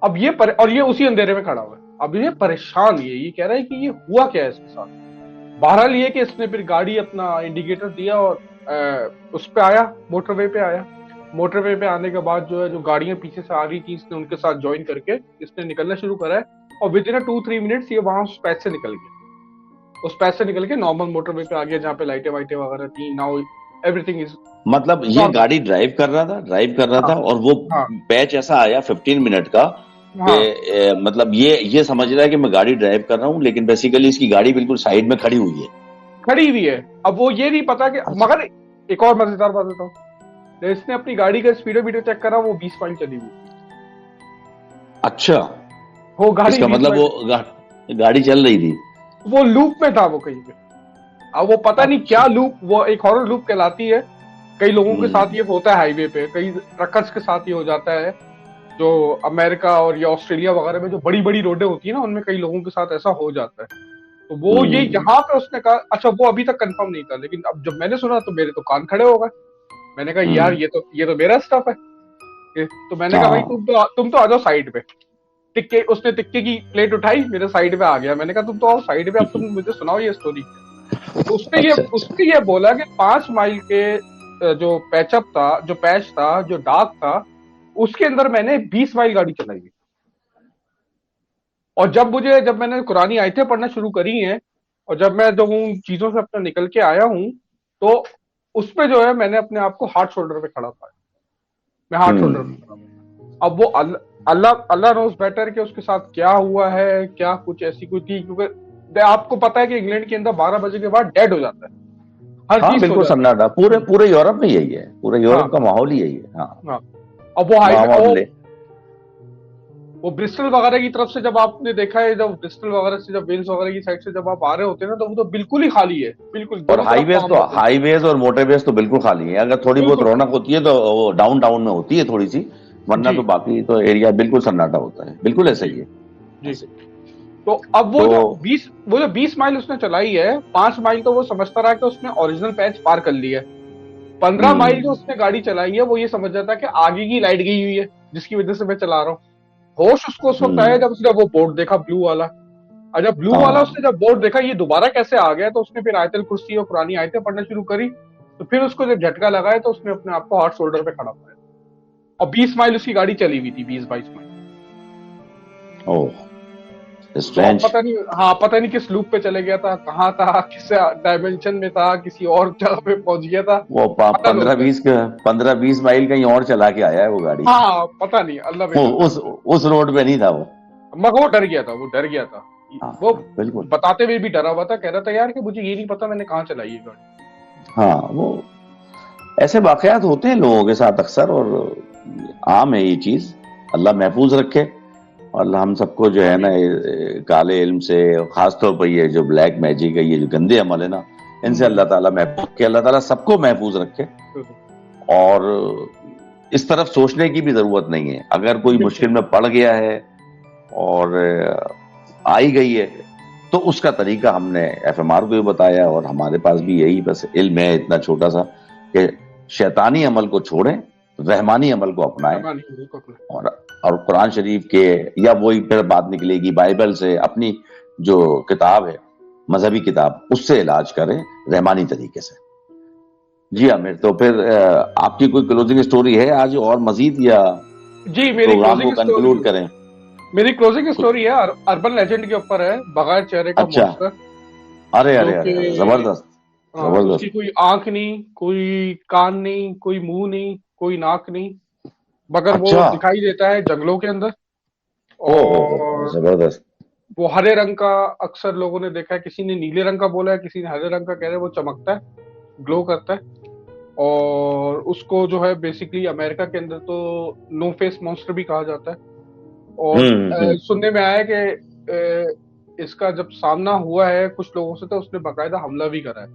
اب یہ اور یہ اسی اندھیرے میں کھڑا ہوا ہے. اب یہ پریشان, یہ کہہ رہا ہے کہ یہ ہوا کیا ہے اس کے ساتھ. بہرحال یہ کہ اس نے پھر گاڑی اپنا انڈیکیٹر دیا اور اس پہ آیا, موٹر وے پہ آیا. موٹر وے پہ آنے کے بعد جو ہے جو گاڑیاں پیچھے سے آ رہی تھی, اس نے ان کے ساتھ جوائن کر کے اس نے نکلنا شروع کرا ہے, اور ود ان 2-3 منٹس یہ وہاں اس پیچ سے نکل گیا. اس پیچ سے نکل کے نارمل موٹر وے پہ آ گیا, جہاں پہ لائٹیں وائٹیں وغیرہ تھیں. ناؤ ایوری تھنگ از, مطلب یہ گاڑی ڈرائیو کر رہا تھا اور وہ پیچ ایسا آیا 15 منٹ کا, مطلب یہ سمجھ رہا ہے کہ میں گاڑی ڈرائیو کر رہا ہوں, لیکن بیسیکلی اس کی گاڑی بالکل سائیڈ میں کھڑی ہوئی ہے. اب وہ یہ نہیں پتا کہ, مگر ایک اور مزیدار بات بتاؤں, اس نے اپنی گاڑی کا اسپیڈو میٹر چیک کرا, وہ 20 مائل چلی ہوئی. اچھا, وہ گاڑی اس کا مطلب وہ گاڑی چل رہی تھی, وہ لوپ میں تھا وہ کہیں پہ. اب وہ پتہ نہیں کیا لوپ, وہ ایک ہارر لوپ کہلاتی ہے. کئی لوگوں کے ساتھ یہ ہوتا ہے ہائی وے پہ, کئی ٹرکرز کے ساتھ یہ ہو جاتا ہے, جو امریکہ اور یا آسٹریلیا وغیرہ میں جو بڑی بڑی روڈیں ہوتی ہیں نا, ان میں کئی لوگوں کے ساتھ ایسا ہو جاتا ہے. تو وہ یہ یہاں پہ اس نے کہا, اچھا وہ ابھی تک کنفرم نہیں تھا, لیکن اب جب میں نے سنا تو میرے تو کان کھڑے ہو گئے. میں نے کہا یار یہ تو میرا اسٹاف ہے. تو میں نے کہا بھائی تم تو آ جاؤ سائڈ پہ. ٹکے, اس نے ٹکے کی پلیٹ اٹھائی, میرے سائڈ پہ آ گیا. میں نے کہا تم تو آؤ سائڈ پہ, اب تم مجھے سناؤ یہ اسٹوری. تو اس نے یہ بولا کہ 5 مائل کے جو پیچ اپ تھا, جو پیچ تھا, جو ڈاک تھا, اس کے اندر میں نے 20 مائل گاڑی چلائی ہے. اور جب میں نے قرآنی آیتیں پڑھنا شروع کری ہیں, اور جب میں ان چیزوں سے اپنا نکل کے آیا ہوں, تو اس پہ جو ہے میں نے اپنے آپ کو ہارڈ شولڈر پہ کھڑا پایا. میں ہارڈ شولڈر پہ کھڑا پایا. اب وہ اللہ نوز بیٹر کہ اس کے ساتھ کیا ہوا ہے, کیا کچھ ایسی کوئی تھی, کیونکہ آپ کو پتا ہے کہ انگلینڈ کے اندر 12 بجے کے بعد ڈیڈ ہو جاتا ہے. ہر چیز بالکل سناٹا, پورے یورپ میں یہی ہے, پورے یورپ کا ماحول ہی یہی ہے. اب وہ برسٹل وغیرہ کی طرف سے جب آپ نے دیکھا ہے, جب برسٹل وغیرہ سے, جب ویلز وغیرہ کی سائڈ سے جب آپ آ رہے ہوتے ہیں نا, تو وہ تو بالکل ہی خالی ہے, بالکل. اور ہائی ویز اور موٹر ویز تو بالکل خالی ہے. اگر تھوڑی بہت رونق ہوتی ہے تو وہ ڈاؤن ٹاؤن میں ہوتی ہے تھوڑی سی, ورنہ تو باقی تو ایریا بالکل سناٹا ہوتا ہے. بالکل ایسا ہی ہے. تو اب وہ جو 20 مائل اس نے چلائی ہے, 5 مائل تو وہ سمجھتا رہا کہ اس نے اوریجنل پیچ پار کر لی ہے. 15 مائل جو اس نے گاڑی چلائی ہے, وہ یہ سمجھ جاتا کہ آگے کی لائٹ گئی ہوئی ہے, جس کی وجہ سے میں چلا رہا ہوں. ہوش اس کو اس وقت آیا جب اس نے وہ بورڈ دیکھا بلو والا. اور جب بلو والا اس نے جب بورڈ دیکھا یہ دوبارہ کیسے آ گیا, تو اس نے پھر آیت الکرسی اور قرآنی آیتیں پڑھنا شروع کری. تو پھر اس کو جب جھٹکا لگایا تو اس نے اپنے آپ کو ہارڈ شولڈر پہ کھڑا پایا. اور 20 مائل اس کی گاڑی چلی ہوئی تھی, 20-22 مائل. پتہ نہیں کس لوپ پہ چلے گیا تھا, کہاں تھا, کس ڈائمینشن میں تھا, کسی اور جگہ پہ پہنچ گیا تھا. وہ 15-20 مائل کہیں اور چلا کے آیا ہے وہ گاڑی. ہاں پتہ نہیں, اللہ اس روڈ پہ نہیں تھا وہ, مگر وہ ڈر گیا تھا. وہ بالکل بتاتے ہوئے بھی ڈرا ہوا تھا, کہہ رہا تھا یار کہ مجھے یہ نہیں پتا میں نے کہاں چلائی یہ گاڑی. ہاں, وہ ایسے واقعات ہوتے ہیں لوگوں کے ساتھ اکثر, اور عام ہے یہ چیز. اللہ محفوظ رکھے, اور اللہ ہم سب کو جو ہے نا کالے علم سے, خاص طور پر یہ جو بلیک میجک ہے, یہ جو گندے عمل ہے نا, ان سے اللہ تعالیٰ محفوظ رکھے. اللہ تعالیٰ سب کو محفوظ رکھے. اور اس طرف سوچنے کی بھی ضرورت نہیں ہے. اگر کوئی مشکل میں پڑ گیا ہے اور آئی گئی ہے, تو اس کا طریقہ ہم نے FMR کو بھی بتایا, اور ہمارے پاس بھی یہی بس علم ہے اتنا چھوٹا سا کہ شیطانی عمل کو چھوڑیں, رحمانی عمل کو اپنائیں, اور قرآن شریف کے یا وہی پھر بات نکلے گی بائبل سے, اپنی جو کتاب ہے مذہبی کتاب اس سے علاج کریں رحمانی طریقے سے. جی عامر, تو پھر آپ کی کوئی کلوزنگ سٹوری ہے آج اور مزید, یا جی میری پروگرام کو کنکلوڈ کریں؟ میری کلوزنگ سٹوری ہے اربن لیجنڈ کے اوپر ہے, بغیر چہرے کا اچھا, مونسٹر. ارے ارے ارے زبردست اس زبردست. کی کوئی آنکھ نہیں, کوئی کان نہیں, کوئی منہ نہیں, کوئی ناک نہیں, مگر وہ اچھا, دکھائی دیتا ہے جنگلوں کے اندر. اور زبردست. وہ ہرے رنگ کا, اکثر لوگوں نے دیکھا ہے, کسی نے نیلے رنگ کا بولا ہے, کسی نے ہرے رنگ کا کہہ رہے, وہ چمکتا ہے, گلو کرتا ہے. اور اس کو جو ہے بیسیکلی امریکہ کے اندر تو نو فیس مانسٹر بھی کہا جاتا ہے. اور سننے میں آیا کہ اس کا جب سامنا ہوا ہے کچھ لوگوں سے تو اس نے باقاعدہ حملہ بھی کرا ہے.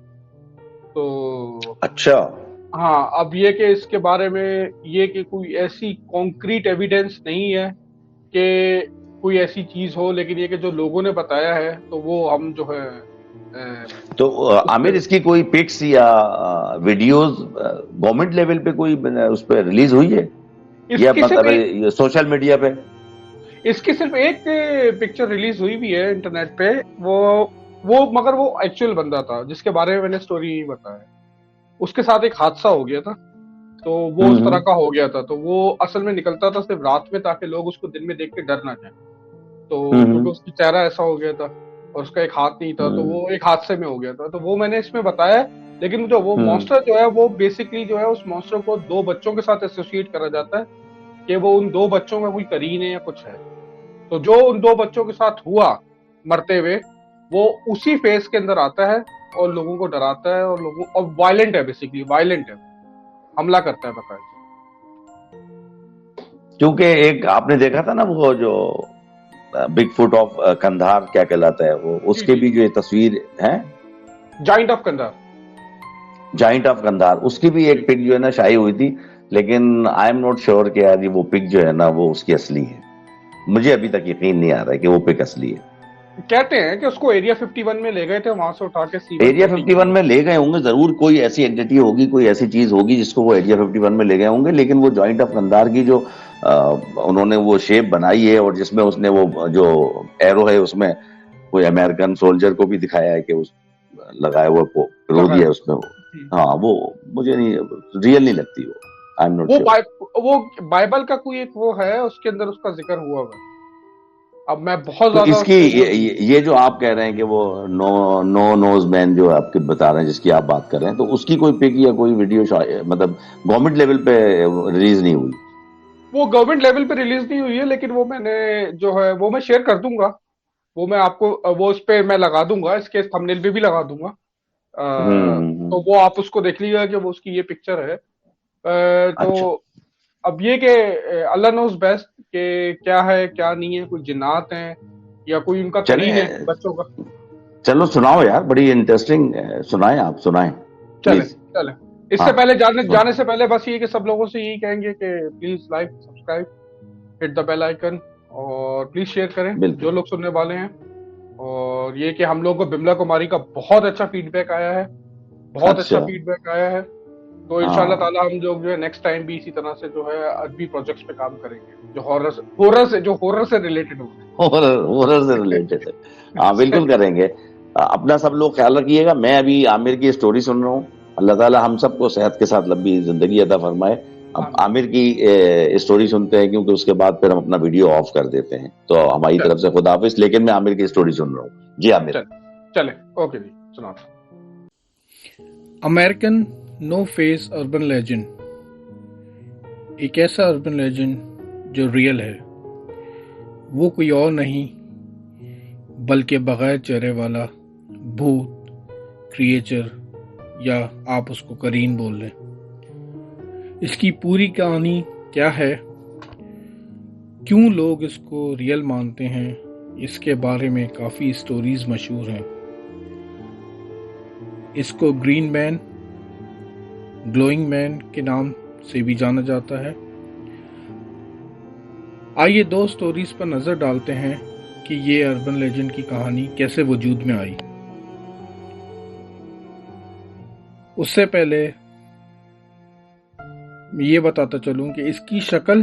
تو اچھا, ہاں, اب یہ کہ اس کے بارے میں یہ کہ کوئی ایسی کانکریٹ ایویڈنس نہیں ہے کہ کوئی ایسی چیز ہو, لیکن یہ کہ جو لوگوں نے بتایا ہے تو وہ ہم جو ہے تو عامر اس کی کوئی پکس یا ویڈیوز گورنمنٹ لیول پہ کوئی اس پہ ریلیز ہوئی ہے یا مطلب سوشل میڈیا پہ؟ اس کی صرف ایک پکچر ریلیز ہوئی بھی ہے انٹرنیٹ پہ, وہ مگر وہ ایکچوئل بندہ تھا جس کے بارے میں میں نے سٹوری بتایا. اس کے ساتھ ایک حادثہ ہو گیا تھا تو وہ اس طرح کا ہو گیا تھا, تو وہ اصل میں نکلتا تھا صرف رات میں تاکہ لوگ اس کو دن میں دیکھ کے ڈر نہ جائیں. تو کیونکہ اس کی چہرہ ایسا ہو گیا تھا اور اس کا ایک ہاتھ نہیں تھا, تو وہ ایک حادثے میں ہو گیا تھا, تو وہ میں نے اس میں بتایا. لیکن جو وہ مانسٹر جو ہے وہ بیسکلی جو ہے اس مانسٹر کو 2 بچوں کے ساتھ ایسوسیٹ کرا جاتا ہے کہ وہ ان 2 بچوں میں کوئی قرین ہے یا کچھ ہے. تو جو ان 2 بچوں کے ساتھ ہوا مرتے ہوئے, وہ اسی فیز کے اندر آتا ہے اور لوگوں کو ڈراتا ہے, اور وائلنٹ ہے, بیسیکلی وائلنٹ ہے, حملہ کرتا ہے باقاعدہ. کیونکہ ایک آپ نے دیکھا تھا نا وہ جو بگ فٹ آف کندھار کیا کہلاتا ہے وہ, اس کے بھی جو تصویر ہے joint of Kandahar, joint of Kandahar, اس کی بھی ایک پک جو ہے نا شائع ہوئی تھی, لیکن آئی ایم نوٹ شیور کہ یار وہ پک جو ہے نا وہ اس کی اصلی ہے. مجھے ابھی تک یقین نہیں آ رہا ہے کہ وہ پک اصلی ہے. کہتے ہیں کہ اس کو ایریا 51 میں لے گئے تھے, وہاں سے اٹھا کے ایریا 51 میں لے گئے ہوں گے ضرور, کوئی ایسی اینٹی ہوگی, کوئی ایسی چیز ہوگی جس کو وہ ایریا 51 میں لے گئے ہوں گے. لیکن وہ جوائنٹ آف کندھار کی جو انہوں نے وہ شیپ بنائی ہے, اور جس میں اس نے وہ جو ایرو ہے اس میں کوئی امریکن سولجر کو بھی دکھایا ہے کہ اس لگایا ہوا پرو دیا ہے اس میں, ہاں وہ مجھے نہیں ریئل نہیں لگتی. وہ بائبل کا کوئی ایک وہ ہے, اس کے اندر اس کا ذکر ہوا ہے. اب میں بہت تو زیادہ اس کی یہ جو آپ کہہ رہے ہیں کہ وہ نو نوز مین جو آپ کے بتا رہے ہیں جس کی آپ بات کر رہے ہیں, تو اس کی کوئی پک یا کوئی ویڈیو مطلب گورنمنٹ لیول پہ ریلیز نہیں ہوئی؟ وہ گورنمنٹ لیول پہ ریلیز نہیں ہوئی ہے, لیکن وہ میں نے جو ہے وہ میں شیئر کر دوں گا, وہ میں آپ کو وہ اس پہ میں لگا دوں گا, اس کے تھمبنیل پہ بھی لگا دوں گا. تو وہ آپ اس کو دیکھ لیجیے گا کہ وہ اس کی یہ پکچر ہے. تو اب یہ کہ اللہ نوز بیسٹ کہ کیا ہے کیا نہیں ہے, کوئی جنات ہیں یا کوئی ان کا قرین ہے بچوں کا. چلو سناؤ یار, بڑی انٹرسٹنگ, سنائیں آپ, سنائیں. چلے اس سے پہلے جانے سے پہلے بس یہ کہ سب لوگوں سے یہی کہیں گے کہ please like, subscribe, hit the bell icon, اور پلیز شیئر کریں جو لوگ سننے والے ہیں. اور یہ کہ ہم لوگوں کو بملا کماری کا بہت اچھا فیڈ بیک آیا ہے, بہت اچھا فیڈ بیک آیا ہے. تو انشاءاللہ تعالی ہم لوگ جو ہے نیکسٹ ٹائم بھی اسی طرح سے جو ہے ادبی پروجیکٹس پہ کام کریں گے جو ہورر سے ریلیٹڈ ہوں. ہورر سے ریلیٹڈ ہے, ہاں بالکل کریں گے. اپنا سب لوگ خیال رکھیے گا. میں ابھی عامر کی اسٹوری سن رہا ہوں, اللہ تعالیٰ ہم سب کو صحت کے ساتھ لمبی زندگی عطا فرمائے. اب عامر کی اسٹوری سنتے ہیں کیونکہ اس کے بعد پھر ہم اپنا ویڈیو آف کر دیتے ہیں, تو ہماری طرف سے خدا حافظ. لیکن میں عامر کی اسٹوری سن رہا ہوں. جی عامر, چلے اوکے جی, سنا. امریکن نو فیس اربن لیجنڈ ایک ایسا اربن لیجنڈ جو ریئل ہے. وہ کوئی اور نہیں بلکہ بغیر چہرے والا بھوت, کریچر, یا آپ اس کو قرین بول لیں. اس کی پوری کہانی کیا ہے, کیوں لوگ اس کو ریئل مانتے ہیں, اس کے بارے میں کافی سٹوریز مشہور ہیں. اس کو گرین مین, گلوئنگ مین کے نام سے بھی جانا جاتا ہے. آئیے 2 سٹوریز پر نظر ڈالتے ہیں کہ یہ اربن لیجنڈ کی کہانی کیسے وجود میں آئی. اس سے پہلے یہ بتاتا چلوں کہ اس کی شکل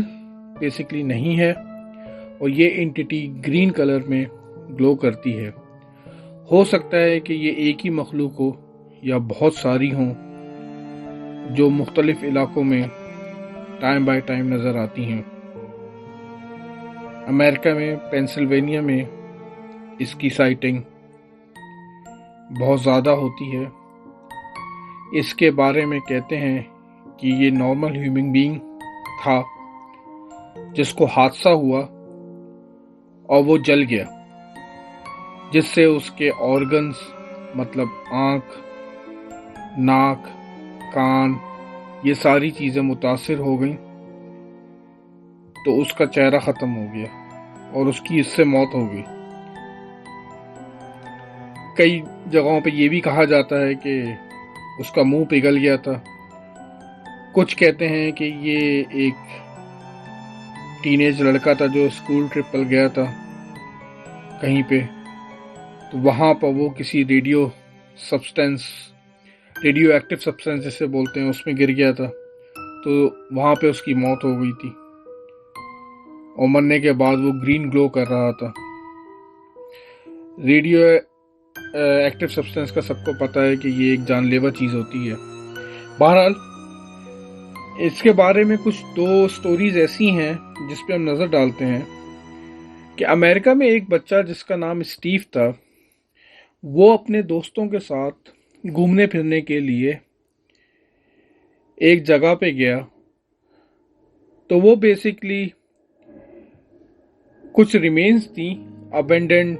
بیسکلی نہیں ہے اور یہ انٹیٹی گرین کلر میں گلو کرتی ہے. ہو سکتا ہے کہ یہ ایک ہی مخلوق ہو یا بہت ساری ہوں جو مختلف علاقوں میں ٹائم بائی ٹائم نظر آتی ہیں. امریکہ میں پینسلوینیا میں اس کی سائٹنگ بہت زیادہ ہوتی ہے. اس کے بارے میں کہتے ہیں کہ یہ نارمل ہیومن بینگ تھا جس کو حادثہ ہوا اور وہ جل گیا، جس سے اس کے آرگنز مطلب آنکھ، ناک، کان، یہ ساری چیزیں متاثر ہو گئیں، تو اس کا چہرہ ختم ہو گیا اور اس کی اس سے موت ہو گئی. کئی جگہوں پہ یہ بھی کہا جاتا ہے کہ اس کا منہ پگھل گیا تھا. کچھ کہتے ہیں کہ یہ ایک ٹین ایج لڑکا تھا جو اسکول ٹرپ پر گیا تھا کہیں پہ، تو وہاں پر وہ کسی ریڈیو ایکٹیو سبسٹینس جسے بولتے ہیں اس میں گر گیا تھا، تو وہاں پہ اس کی موت ہو گئی تھی اور مرنے کے بعد وہ گرین گلو کر رہا تھا. ریڈیو ایکٹیو سبسٹینس کا سب کو پتہ ہے کہ یہ ایک جان لیوا چیز ہوتی ہے. بہرحال اس کے بارے میں کچھ دو سٹوریز ایسی ہیں جس پہ ہم نظر ڈالتے ہیں کہ امریکہ میں ایک بچہ جس کا نام اسٹیو تھا، وہ اپنے دوستوں کے ساتھ گھومنے پھرنے کے لیے ایک جگہ پہ گیا. تو وہ بیسکلی کچھ ریمینز تھیں ابینڈنڈ،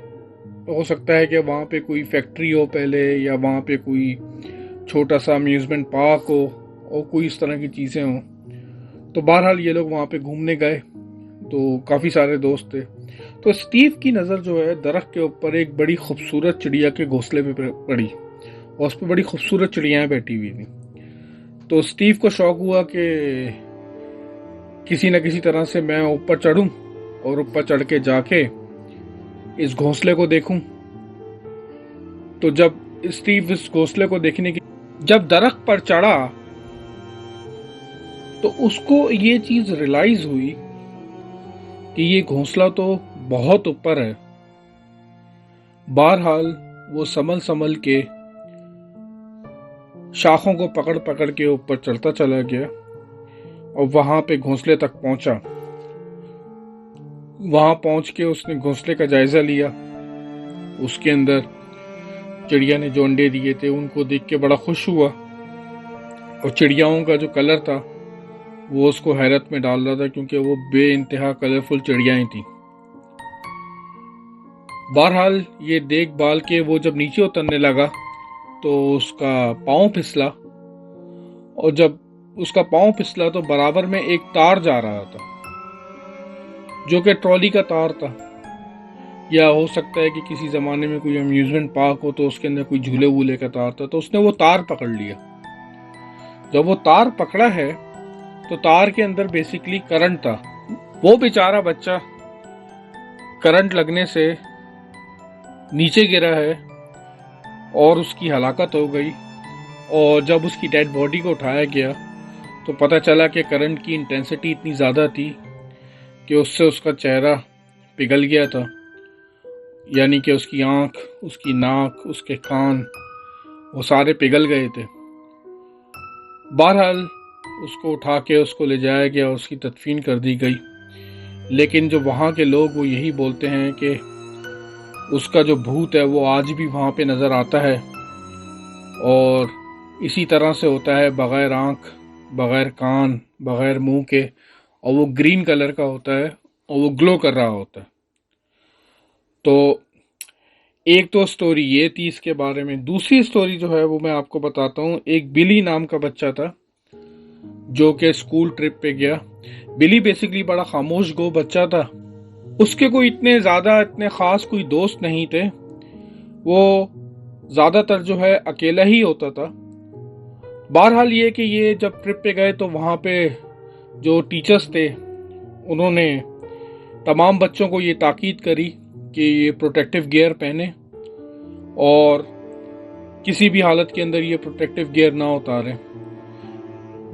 ہو سکتا ہے کہ وہاں پہ کوئی فیکٹری ہو پہلے، یا وہاں پہ کوئی چھوٹا سا امیوزمنٹ پارک ہو اور کوئی اس طرح کی چیزیں ہوں. تو بہرحال یہ لوگ وہاں پہ گھومنے گئے، تو کافی سارے دوست تھے. تو اسٹیو کی نظر جو ہے درخت کے اوپر ایک بڑی خوبصورت چڑیا کے گھونسلے پہ پڑی اور اس پہ بڑی خوبصورت چڑیاں بیٹھی ہوئی تھیں. تو اسٹیو کو شوق ہوا کہ کسی نہ کسی طرح سے میں اوپر چڑھوں اور اوپر چڑھ کے جا کے اس گھونسلے کو دیکھوں. تو جب اسٹیو اس گھونسلے کو دیکھنے کی جب درخت پر چڑھا تو اس کو یہ چیز ریلائز ہوئی کہ یہ گھونسلہ تو بہت اوپر ہے. بہرحال وہ سنبھل کے شاخوں کو پکڑ پکڑ کے اوپر چڑھتا چلا گیا اور وہاں پہ گھونسلے تک پہنچا. وہاں پہنچ کے اس نے گھونسلے کا جائزہ لیا. اس کے اندر چڑیا نے جو انڈے دیے تھے ان کو دیکھ کے بڑا خوش ہوا، اور چڑیاؤں کا جو کلر تھا وہ اس کو حیرت میں ڈال رہا تھا، کیونکہ وہ بے انتہا کلرفل چڑیاں تھیں. بہرحال یہ دیکھ بھال کے وہ جب نیچے اترنے لگا تو اس کا پاؤں پھسلا، اور جب اس کا پاؤں پھسلا تو برابر میں ایک تار جا رہا تھا جو کہ ٹرالی کا تار تھا، یا ہو سکتا ہے کہ کسی زمانے میں کوئی امیوزمنٹ پارک ہو تو اس کے اندر کوئی جھولے وولے کا تار تھا. تو اس نے وہ تار پکڑ لیا. جب وہ تار پکڑا ہے تو تار کے اندر بیسیکلی کرنٹ تھا. وہ بیچارہ بچہ کرنٹ لگنے سے نیچے گرا ہے اور اس کی ہلاکت ہو گئی. اور جب اس کی ڈیڈ باڈی کو اٹھایا گیا تو پتہ چلا کہ کرنٹ کی انٹینسٹی اتنی زیادہ تھی کہ اس سے اس کا چہرہ پگھل گیا تھا، یعنی کہ اس کی آنکھ، اس کی ناک، اس کے کان، وہ سارے پگھل گئے تھے. بہرحال اس کو اٹھا کے اس کو لے جایا گیا اور اس کی تدفین کر دی گئی. لیکن جو وہاں کے لوگ وہ یہی بولتے ہیں کہ اس کا جو بھوت ہے وہ آج بھی وہاں پہ نظر آتا ہے، اور اسی طرح سے ہوتا ہے، بغیر آنکھ، بغیر کان، بغیر منہ کے، اور وہ گرین کلر کا ہوتا ہے اور وہ گلو کر رہا ہوتا ہے. تو ایک تو سٹوری یہ تھی اس کے بارے میں. دوسری سٹوری جو ہے وہ میں آپ کو بتاتا ہوں. ایک بلی نام کا بچہ تھا جو کہ اسکول ٹرپ پہ گیا. بلی بیسکلی بڑا خاموش گو بچہ تھا. اس کے کوئی اتنے خاص کوئی دوست نہیں تھے. وہ زیادہ تر جو ہے اکیلا ہی ہوتا تھا. بہرحال یہ کہ یہ جب ٹرپ پہ گئے تو وہاں پہ جو ٹیچرز تھے انہوں نے تمام بچوں کو یہ تاکید کری کہ یہ پروٹیکٹیو گیئر پہنے اور کسی بھی حالت کے اندر یہ پروٹیکٹیو گیئر نہ اتاریں.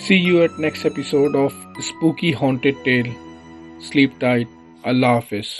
See you at next episode of Spooky Haunted Tale. Sleep tight. Allah Hafiz.